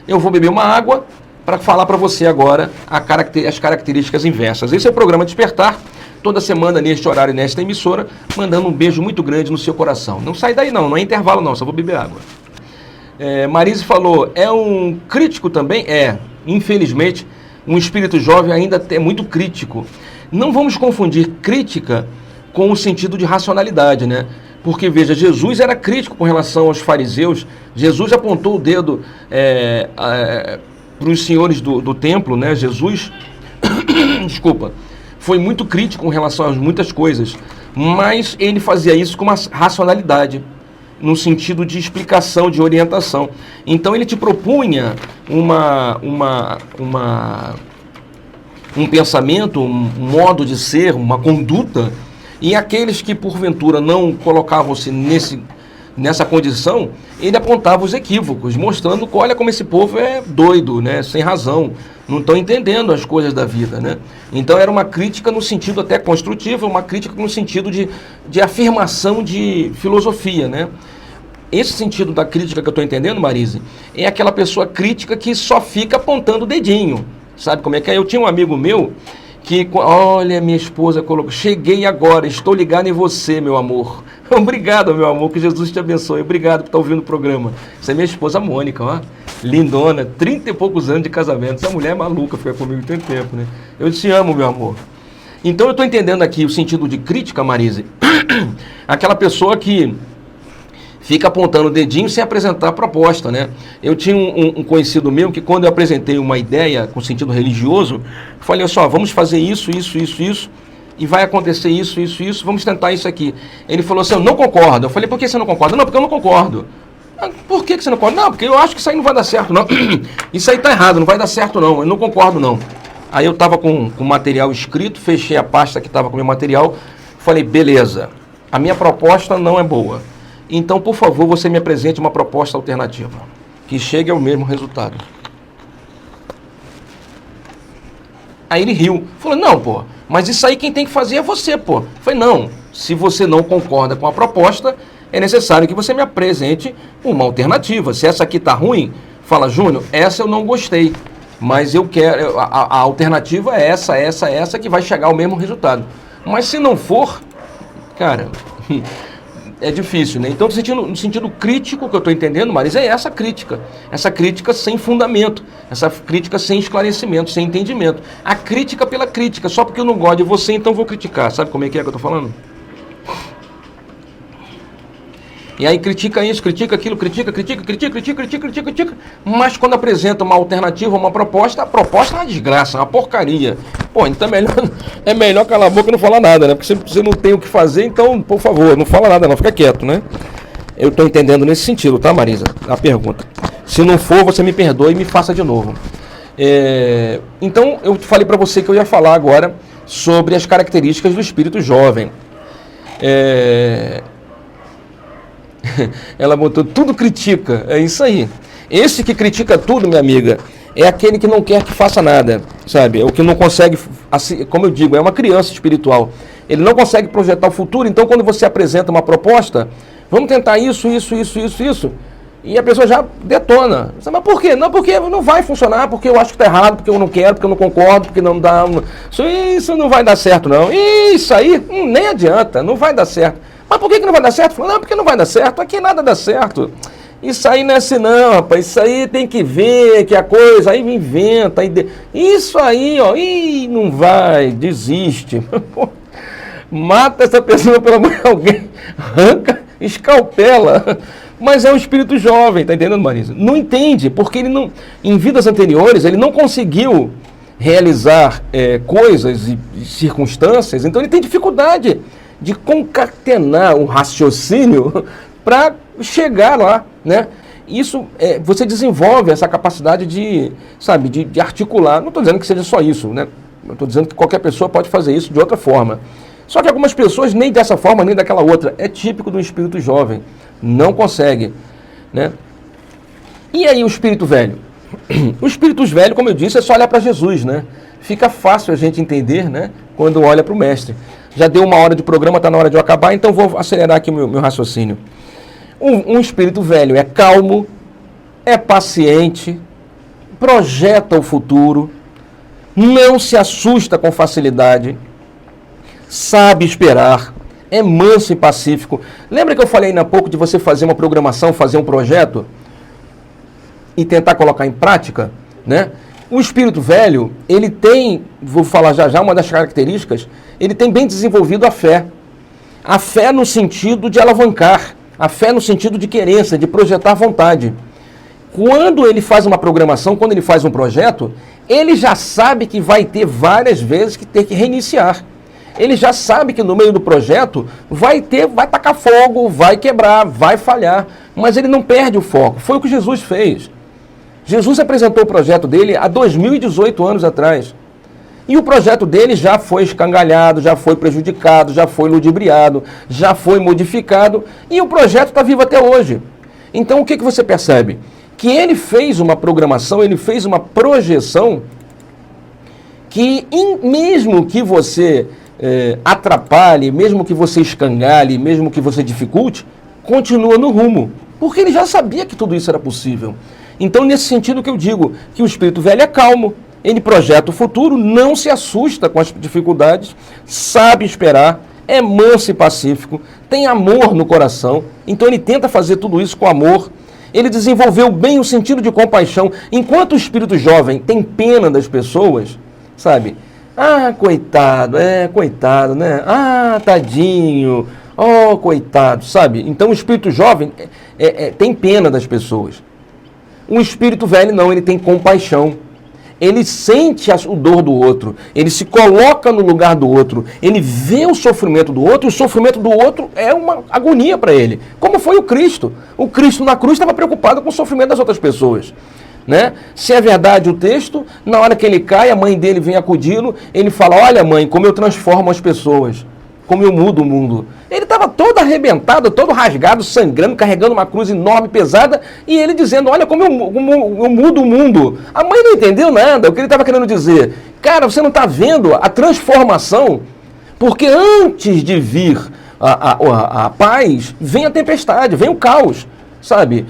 A: Eu vou beber uma água para falar para você agora as características inversas. Esse é o programa Despertar, toda semana neste horário, nesta emissora, mandando um beijo muito grande no seu coração. Não sai daí não é intervalo não, só vou beber água. Marise falou, é um crítico também? Infelizmente, um espírito jovem ainda é muito crítico. Não vamos confundir crítica com o sentido de racionalidade, né? Porque, veja, Jesus era crítico com relação aos fariseus. Jesus apontou o dedo para os senhores do templo, né? Jesus, desculpa, foi muito crítico com relação a muitas coisas, mas ele fazia isso com uma racionalidade, no sentido de explicação, de orientação. Então ele te propunha um pensamento, um modo de ser, uma conduta, e aqueles que porventura não colocavam-se nessa condição, ele apontava os equívocos, mostrando que olha como esse povo é doido, né? Sem razão, não estão entendendo as coisas da vida, né? Então era uma crítica no sentido até construtivo, uma crítica no sentido de afirmação de filosofia, né? Esse sentido da crítica que eu estou entendendo, Marise, é aquela pessoa crítica que só fica apontando o dedinho. Sabe como é que é? Eu tinha um amigo meu que, olha, minha esposa colocou, cheguei agora, estou ligado em você, meu amor. Obrigado, meu amor, que Jesus te abençoe. Obrigado por estar ouvindo o programa. Essa é minha esposa Mônica, ó. Lindona, 30 e poucos anos de casamento. Essa mulher é maluca, fica comigo tem tempo, né? Eu te amo, meu amor. Então eu estou entendendo aqui o sentido de crítica, Marise. Aquela pessoa que fica apontando o dedinho sem apresentar a proposta, né? Eu tinha um conhecido meu que, quando eu apresentei uma ideia com sentido religioso, falei assim, vamos fazer isso, e vai acontecer isso, vamos tentar isso aqui. Ele falou assim, eu não concordo. Eu falei, por que você não concorda? Não, porque eu não concordo. Por que você não concorda? Não, porque eu acho que isso aí não vai dar certo, não. Isso aí tá errado, não vai dar certo, não. Eu não concordo, não. Aí eu estava com o material escrito, fechei a pasta que estava com o meu material, falei, beleza, a minha proposta não é boa. Então, por favor, você me apresente uma proposta alternativa, que chegue ao mesmo resultado. Aí ele riu. Falou, não, pô, mas isso aí quem tem que fazer é você, pô. Eu falei, não, se você não concorda com a proposta, é necessário que você me apresente uma alternativa. Se essa aqui está ruim, fala, Júnior, essa eu não gostei, mas eu quero, a alternativa é essa que vai chegar ao mesmo resultado. Mas se não for, cara... É difícil, né? Então, no sentido crítico que eu estou entendendo, Marisa, é essa crítica sem fundamento, essa crítica sem esclarecimento, sem entendimento. A crítica pela crítica, só porque eu não gosto de você, então vou criticar. Sabe como é que eu estou falando? E aí critica isso, critica aquilo, critica, mas quando apresenta uma alternativa, uma proposta, a proposta é uma desgraça, uma porcaria. Pô, então é melhor calar a boca e não falar nada, né? Porque você não tem o que fazer, então, por favor, não fala nada não, fica quieto, né? Eu estou entendendo nesse sentido, tá, Marisa? A pergunta. Se não for, você me perdoe e me faça de novo. Então, eu falei para você que eu ia falar agora sobre as características do espírito jovem. Ela botou, tudo critica, é isso aí. Esse que critica tudo, minha amiga, é aquele que não quer que faça nada, sabe? É o que não consegue, assim, como eu digo, é uma criança espiritual. Ele não consegue projetar o futuro, então quando você apresenta uma proposta, vamos tentar isso, e a pessoa já detona. Mas por quê? Não, porque não vai funcionar, porque eu acho que está errado, porque eu não quero, porque eu não concordo, porque não dá... Isso não vai dar certo, não. Isso aí nem adianta, não vai dar certo. Mas por que não vai dar certo? Não, porque não vai dar certo. Aqui nada dá certo. Isso aí não é assim não, rapaz. Isso aí tem que ver que a coisa, aí inventa. Isso aí, ó, não vai, desiste. Mata essa pessoa, pelo amor de alguém. Arranca, escalpela. Mas é um espírito jovem, tá entendendo, Marisa? Não entende, porque ele não, em vidas anteriores, ele não conseguiu realizar coisas e circunstâncias, então ele tem dificuldade de concatenar um raciocínio para chegar lá, né? Isso, você desenvolve essa capacidade de, sabe, de articular. Não estou dizendo que seja só isso, né? Eu estou dizendo que qualquer pessoa pode fazer isso de outra forma. Só que algumas pessoas nem dessa forma, nem daquela outra. É típico do espírito jovem. Não consegue, né? E aí o espírito velho? O espírito velho, como eu disse, é só olhar para Jesus, né? fica fácil a gente entender, né, quando olha para o mestre. Já deu 1 hora de programa, está na hora de eu acabar, então vou acelerar aqui o meu raciocínio. Um espírito velho é calmo, é paciente, projeta o futuro, não se assusta com facilidade, sabe esperar, é manso e pacífico. Lembra que eu falei ainda há pouco de você fazer uma programação, fazer um projeto e tentar colocar em prática, né? O espírito velho, ele tem, vou falar já, uma das características, ele tem bem desenvolvido a fé. A fé no sentido de alavancar, a fé no sentido de querência, de projetar vontade. Quando ele faz uma programação, quando ele faz um projeto, ele já sabe que vai ter várias vezes que ter que reiniciar. Ele já sabe que no meio do projeto vai tacar fogo, vai quebrar, vai falhar, mas ele não perde o foco. Foi o que Jesus fez. Jesus apresentou o projeto dele há 2018 anos atrás. E o projeto dele já foi escangalhado, já foi prejudicado, já foi ludibriado, já foi modificado, e o projeto está vivo até hoje. Então o que você percebe? Que ele fez uma programação, ele fez uma projeção que mesmo que você atrapalhe, mesmo que você escangale, mesmo que você dificulte, continua no rumo. Porque ele já sabia que tudo isso era possível. Então, nesse sentido que eu digo, que o espírito velho é calmo, ele projeta o futuro, não se assusta com as dificuldades, sabe esperar, é manso e pacífico, tem amor no coração, então ele tenta fazer tudo isso com amor. Ele desenvolveu bem o sentido de compaixão. Enquanto o espírito jovem tem pena das pessoas, sabe? Ah, coitado, né? Ah, tadinho, oh, coitado, sabe? Então o espírito jovem tem pena das pessoas. O espírito velho não, ele tem compaixão. Ele sente o dor do outro, ele se coloca no lugar do outro, ele vê o sofrimento do outro, e o sofrimento do outro é uma agonia para ele. Como foi o Cristo? O Cristo na cruz estava preocupado com o sofrimento das outras pessoas. Né? Se é verdade o texto, na hora que ele cai, a mãe dele vem acudi-lo, ele fala, olha mãe, como eu transformo as pessoas, como eu mudo o mundo. Ele estava todo arrebentado, todo rasgado, sangrando, carregando uma cruz enorme, pesada, e ele dizendo, olha como eu mudo o mundo. A mãe não entendeu nada, o que ele estava querendo dizer. Cara, você não está vendo a transformação? Porque antes de vir a paz, vem a tempestade, vem o caos, sabe?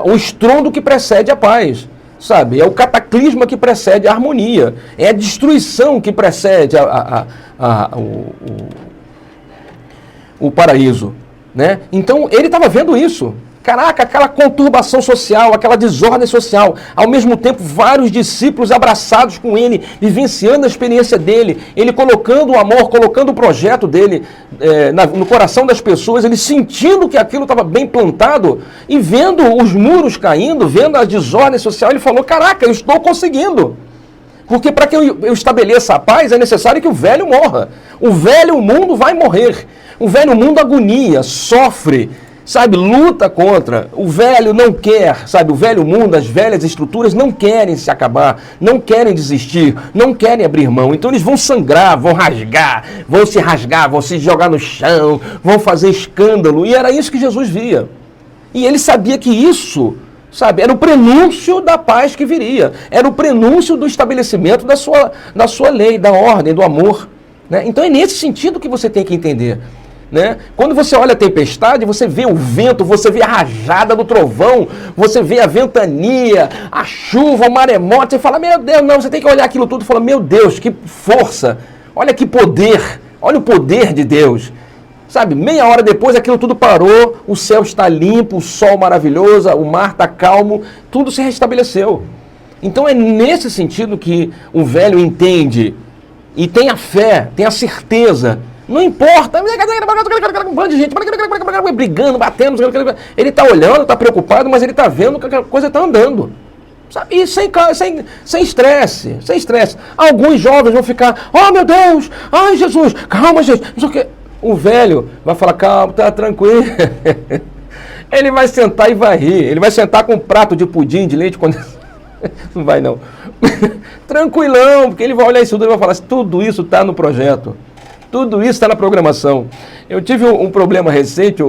A: O estrondo que precede a paz. Sabe, é o cataclisma que precede a harmonia, é a destruição que precede o paraíso, né? Então ele estava vendo isso. Caraca, aquela conturbação social, aquela desordem social, ao mesmo tempo vários discípulos abraçados com ele, vivenciando a experiência dele, ele colocando o amor, colocando o projeto dele no coração das pessoas, ele sentindo que aquilo estava bem plantado e vendo os muros caindo, vendo a desordem social, ele falou, caraca, eu estou conseguindo. Porque para que eu estabeleça a paz é necessário que o velho morra. O velho mundo vai morrer. O velho mundo agonia, sofre, sabe, luta contra. O velho não quer, sabe, o velho mundo, as velhas estruturas não querem se acabar, não querem desistir, não querem abrir mão. Então eles vão sangrar, vão rasgar, vão se jogar no chão, vão fazer escândalo. E era isso que Jesus via. E ele sabia que isso, sabe, era o prenúncio da paz que viria. Era o prenúncio do estabelecimento da sua lei, da ordem, do amor. Né? Então é nesse sentido que você tem que entender. Né? Quando você olha a tempestade, você vê o vento, você vê a rajada do trovão, você vê a ventania, a chuva, o maremoto, você fala, meu Deus, não, você tem que olhar aquilo tudo e falar, meu Deus, que força, olha que poder, olha o poder de Deus. Sabe, meia hora depois aquilo tudo parou, o céu está limpo, o sol maravilhoso, o mar está calmo, tudo se restabeleceu. Então é nesse sentido que o velho entende e tem a fé, tem a certeza. Não importa, um bando de gente brigando, batendo, ele está olhando, está preocupado, mas ele está vendo que a coisa está andando. Sabe? E sem estresse, sem estresse. Alguns jovens vão ficar, oh meu Deus, ai Jesus, calma gente, não sei o quê. O velho vai falar, calma, tá tranquilo. Ele vai sentar e vai rir, ele vai sentar com um prato de pudim de leite condensado. Não vai não. Tranquilão, porque ele vai olhar isso tudo e vai falar, tudo isso está no projeto. Tudo isso está na programação. Eu tive um problema recente,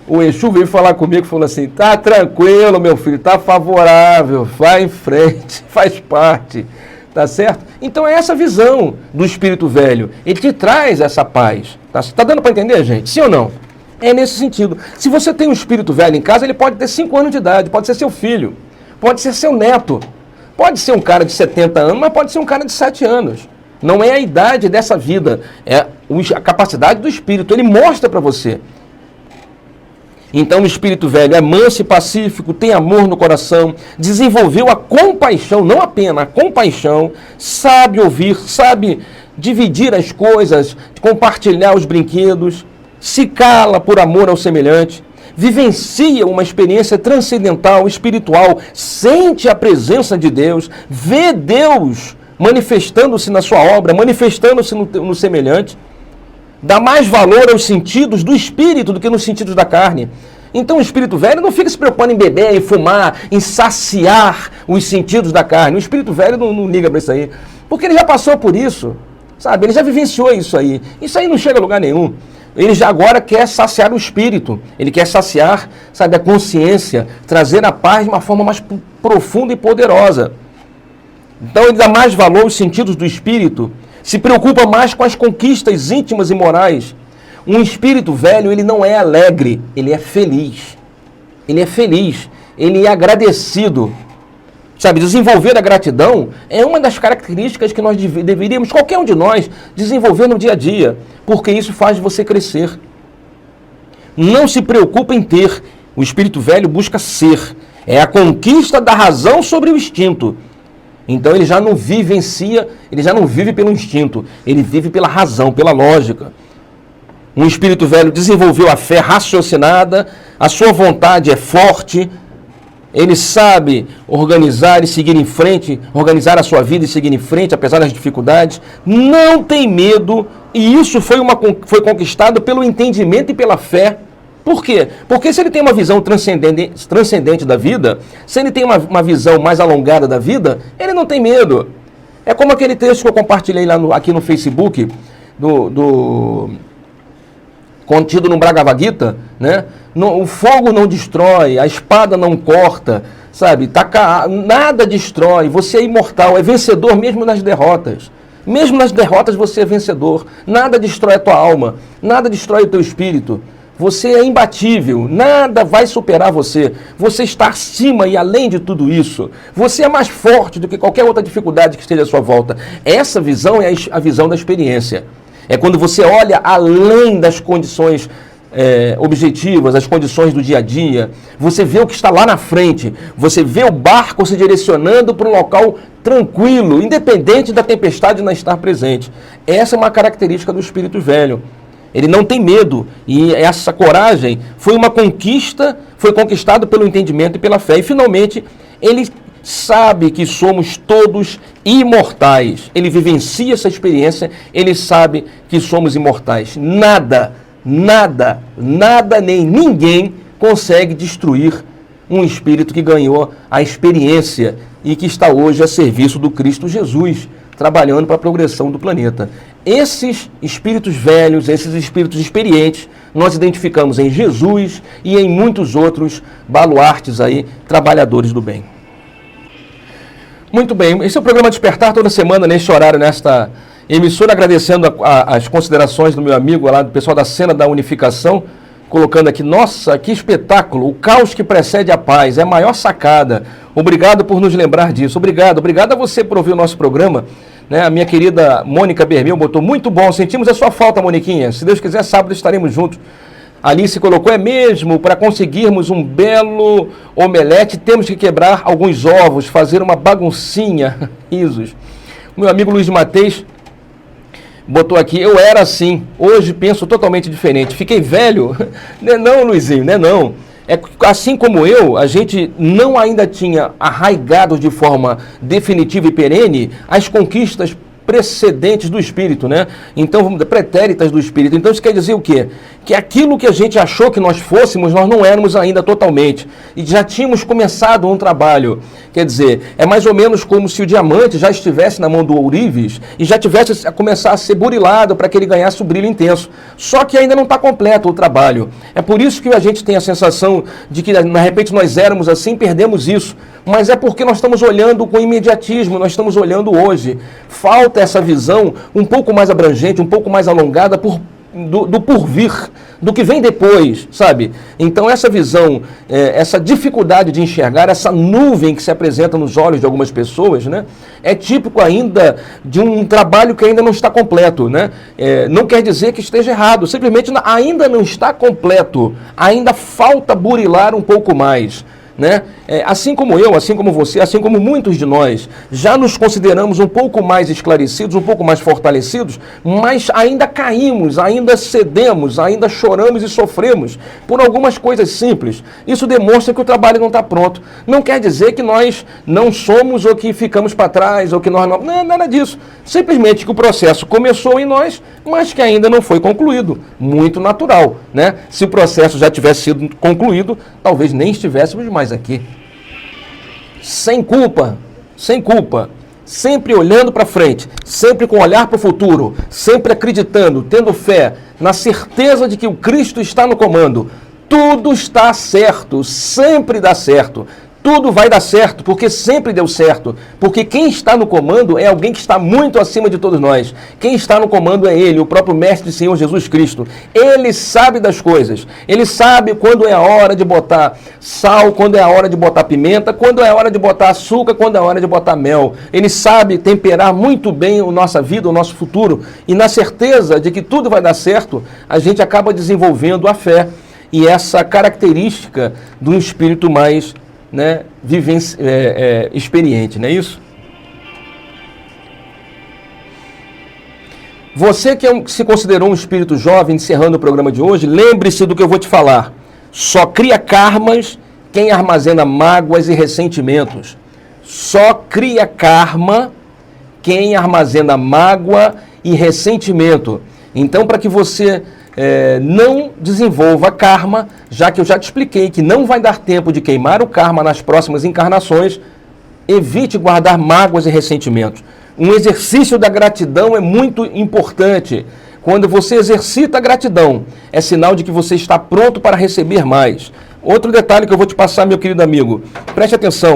A: o Exu veio falar comigo e falou assim, tá tranquilo, meu filho, tá favorável, vai em frente, faz parte, tá certo? Então é essa visão do espírito velho, ele te traz essa paz, tá dando para entender, gente? Sim ou não? É nesse sentido. Se você tem um espírito velho em casa, ele pode ter 5 anos de idade, pode ser seu filho, pode ser seu neto, pode ser um cara de 70 anos, mas pode ser um cara de 7 anos. Não é a idade dessa vida, é a capacidade do espírito, ele mostra para você. Então o espírito velho é manso e pacífico, tem amor no coração, desenvolveu a compaixão, não apenas a compaixão, sabe ouvir, sabe dividir as coisas, compartilhar os brinquedos, se cala por amor ao semelhante, vivencia uma experiência transcendental, espiritual, sente a presença de Deus, vê Deus manifestando-se na sua obra, manifestando-se no semelhante, dá mais valor aos sentidos do espírito do que nos sentidos da carne. Então o espírito velho não fica se preocupando em beber, em fumar, em saciar os sentidos da carne. O espírito velho não liga para isso aí, porque ele já passou por isso, sabe? Ele já vivenciou isso aí. Isso aí não chega a lugar nenhum. Ele já agora quer saciar o espírito, ele quer saciar, sabe, a consciência, trazer a paz de uma forma mais profunda e poderosa. Então ele dá mais valor aos sentidos do espírito, se preocupa mais com as conquistas íntimas e morais. Um espírito velho, ele não é alegre, ele é feliz. Ele é feliz, ele é agradecido. Sabe, desenvolver a gratidão é uma das características que nós deveríamos, qualquer um de nós, desenvolver no dia a dia, porque isso faz você crescer. Não se preocupe em ter, o espírito velho busca ser. É a conquista da razão sobre o instinto. Então ele já não vivencia, ele já não vive pelo instinto, ele vive pela razão, pela lógica. Um espírito velho desenvolveu a fé raciocinada, a sua vontade é forte, ele sabe organizar e seguir em frente, organizar a sua vida e seguir em frente, apesar das dificuldades, não tem medo, e isso foi conquistado pelo entendimento e pela fé. Por quê? Porque se ele tem uma visão transcendente da vida, se ele tem uma visão mais alongada da vida, ele não tem medo. É como aquele texto que eu compartilhei aqui no Facebook, contido no Bhagavad Gita, né? O fogo não destrói, a espada não corta, sabe? Nada destrói, você é imortal, é vencedor mesmo nas derrotas. Mesmo nas derrotas você é vencedor. Nada destrói a tua alma, nada destrói o teu espírito. Você é imbatível, nada vai superar você. Você está acima e além de tudo isso. Você é mais forte do que qualquer outra dificuldade que esteja à sua volta. Essa visão é a visão da experiência. É quando você olha além das condições objetivas, as condições do dia a dia. Você vê o que está lá na frente. Você vê o barco se direcionando para um local tranquilo, independente da tempestade não estar presente. Essa é uma característica do espírito velho. Ele não tem medo, e essa coragem foi uma conquista, foi conquistado pelo entendimento e pela fé. E finalmente, ele sabe que somos todos imortais. Ele vivencia essa experiência, ele sabe que somos imortais. Nada, nem ninguém consegue destruir um espírito que ganhou a experiência e que está hoje a serviço do Cristo Jesus, trabalhando para a progressão do planeta. Esses espíritos velhos, esses espíritos experientes, nós identificamos em Jesus e em muitos outros baluartes aí, trabalhadores do bem. Muito bem, esse é o programa Despertar, toda semana, neste horário, nesta emissora, agradecendo as considerações do meu amigo lá, do pessoal da Cena da Unificação, colocando aqui, nossa, que espetáculo, o caos que precede a paz, é a maior sacada. Obrigado por nos lembrar disso, obrigado a você por ouvir o nosso programa. A minha querida Mônica Bermil botou, muito bom, sentimos a sua falta, Moniquinha, se Deus quiser, sábado estaremos juntos. Alice colocou, é mesmo, para conseguirmos um belo omelete, temos que quebrar alguns ovos, fazer uma baguncinha, risos. O meu amigo Luiz Mateus botou aqui, eu era assim, hoje penso totalmente diferente, fiquei velho, não, Luizinho, não. Assim como eu, a gente não ainda tinha arraigado de forma definitiva e perene as conquistas precedentes do Espírito, né? Então, vamos dizer, pretéritas do Espírito. Então, isso quer dizer o quê? Que aquilo que a gente achou que nós fôssemos, nós não éramos ainda totalmente. E já tínhamos começado um trabalho. Quer dizer, é mais ou menos como se o diamante já estivesse na mão do ourives e já tivesse a começar a ser burilado para que ele ganhasse o brilho intenso. Só que ainda não está completo o trabalho. É por isso que a gente tem a sensação de que, de repente, nós éramos assim, perdemos isso. Mas é porque nós estamos olhando com imediatismo, nós estamos olhando hoje. Falta essa visão um pouco mais abrangente, um pouco mais alongada do porvir, do que vem depois, sabe? Então essa visão, essa dificuldade de enxergar, essa nuvem que se apresenta nos olhos de algumas pessoas, né? É típico ainda de um trabalho que ainda não está completo, né? Não quer dizer que esteja errado, simplesmente ainda não está completo, ainda falta burilar um pouco mais. Né? Assim como eu, assim como você, assim como muitos de nós, já nos consideramos um pouco mais esclarecidos, um pouco mais fortalecidos, mas ainda caímos, ainda cedemos, ainda choramos e sofremos por algumas coisas simples. Isso demonstra que o trabalho não está pronto. Não quer dizer que nós não somos ou que ficamos para trás, ou que nós não... Não, nada disso. Simplesmente que o processo começou em nós, mas que ainda não foi concluído. Muito natural, né? Se o processo já tivesse sido concluído, talvez nem estivéssemos mais aqui. Sem culpa, sempre olhando para frente, sempre com olhar para o futuro, sempre acreditando, tendo fé, na certeza de que o Cristo está no comando. Tudo está certo, sempre dá certo. Tudo vai dar certo, porque sempre deu certo. Porque quem está no comando é alguém que está muito acima de todos nós. Quem está no comando é Ele, o próprio Mestre e Senhor Jesus Cristo. Ele sabe das coisas. Ele sabe quando é a hora de botar sal, quando é a hora de botar pimenta, quando é a hora de botar açúcar, quando é a hora de botar mel. Ele sabe temperar muito bem a nossa vida, o nosso futuro. E na certeza de que tudo vai dar certo, a gente acaba desenvolvendo a fé e essa característica de um espírito mais... né, experiente, não é isso? Você que se considerou um espírito jovem, encerrando o programa de hoje, lembre-se do que eu vou te falar. Só cria karmas quem armazena mágoas e ressentimentos. Só cria karma quem armazena mágoa e ressentimento. Então, para que você... não desenvolva karma, já que eu já te expliquei que não vai dar tempo de queimar o karma nas próximas encarnações, evite guardar mágoas e ressentimentos. Um exercício da gratidão é muito importante. Quando você exercita a gratidão, é sinal de que você está pronto para receber mais. Outro detalhe que eu vou te passar, meu querido amigo, preste atenção.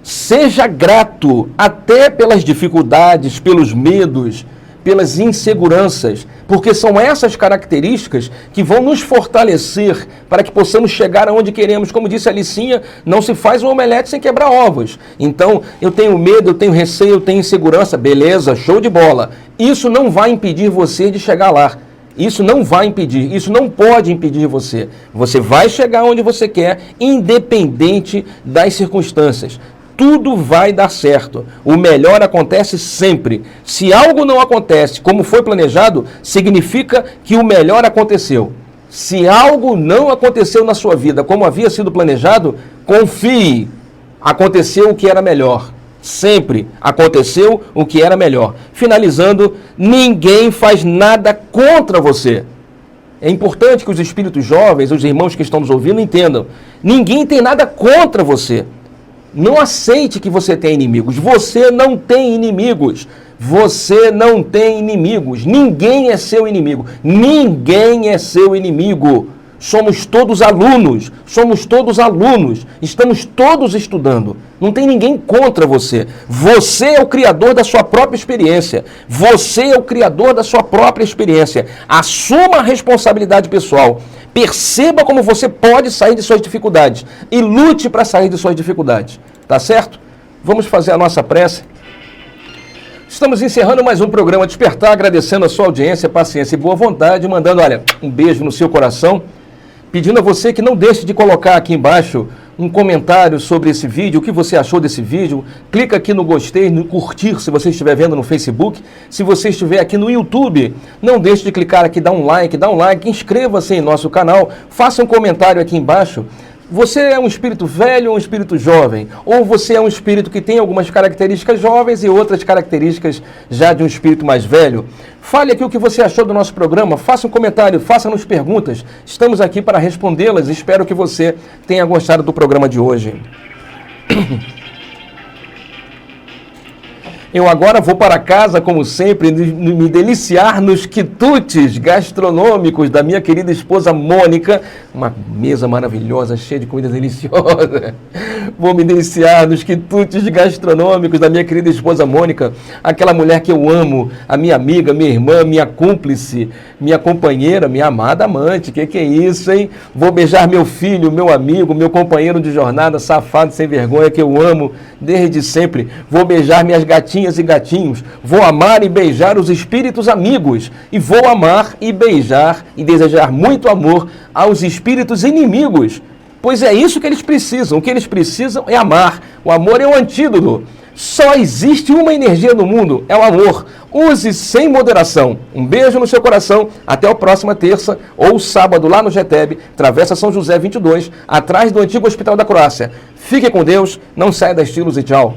A: Seja grato até pelas dificuldades, pelos medos, pelas inseguranças, porque são essas características que vão nos fortalecer para que possamos chegar aonde queremos. Como disse a Alicinha, não se faz um omelete sem quebrar ovos. Então, eu tenho medo, eu tenho receio, eu tenho insegurança, beleza, show de bola. Isso não vai impedir você de chegar lá. Isso não vai impedir, isso não pode impedir você. Você vai chegar onde você quer, independente das circunstâncias. Tudo vai dar certo. O melhor acontece sempre. Se algo não acontece como foi planejado, significa que o melhor aconteceu. Se algo não aconteceu na sua vida como havia sido planejado, confie. Aconteceu o que era melhor. Sempre aconteceu o que era melhor. Finalizando, ninguém faz nada contra você. É importante que os espíritos jovens, os irmãos que estão nos ouvindo, entendam. Ninguém tem nada contra você. Não aceite que você tem inimigos. Você não tem inimigos. Você não tem inimigos. Ninguém é seu inimigo. Ninguém é seu inimigo. Somos todos alunos. Somos todos alunos. Estamos todos estudando. Não tem ninguém contra você. Você é o criador da sua própria experiência. Você é o criador da sua própria experiência. Assuma a responsabilidade pessoal. Perceba como você pode sair de suas dificuldades e lute para sair de suas dificuldades. Tá certo? Vamos fazer a nossa prece. Estamos encerrando mais um programa Despertar, agradecendo a sua audiência, paciência e boa vontade, mandando, olha, um beijo no seu coração, pedindo a você que não deixe de colocar aqui embaixo um comentário sobre esse vídeo, o que você achou desse vídeo. Clica aqui no gostei, no curtir, se você estiver vendo no Facebook. Se você estiver aqui no YouTube, não deixe de clicar aqui, dá um like, inscreva-se em nosso canal, faça um comentário aqui embaixo, Você é um espírito velho ou um espírito jovem? Ou você é um espírito que tem algumas características jovens e outras características já de um espírito mais velho? Fale aqui o que você achou do nosso programa, faça um comentário, faça-nos perguntas. Estamos aqui para respondê-las e espero que você tenha gostado do programa de hoje. Eu agora vou para casa, como sempre, me deliciar nos quitutes gastronômicos da minha querida esposa Mônica. Uma mesa maravilhosa, cheia de comida deliciosa. Vou me deliciar nos quitutes gastronômicos da minha querida esposa Mônica. Aquela mulher que eu amo, a minha amiga, minha irmã, minha cúmplice, minha companheira, minha amada amante. Que é isso, hein? Vou beijar meu filho, meu amigo, meu companheiro de jornada, safado, sem vergonha, que eu amo desde sempre. Vou beijar minhas gatinhas e gatinhos, vou amar e beijar os espíritos amigos, e vou amar e beijar e desejar muito amor aos espíritos inimigos, pois é isso que eles precisam. O que eles precisam é amar. O amor é o antídoto. Só existe uma energia no mundo, é o amor. Use sem moderação. Um beijo no seu coração, até a próxima terça ou sábado lá no GTEB, Travessa São José 22, atrás do antigo Hospital da Croácia. Fique com Deus, não saia da Estilos e tchau.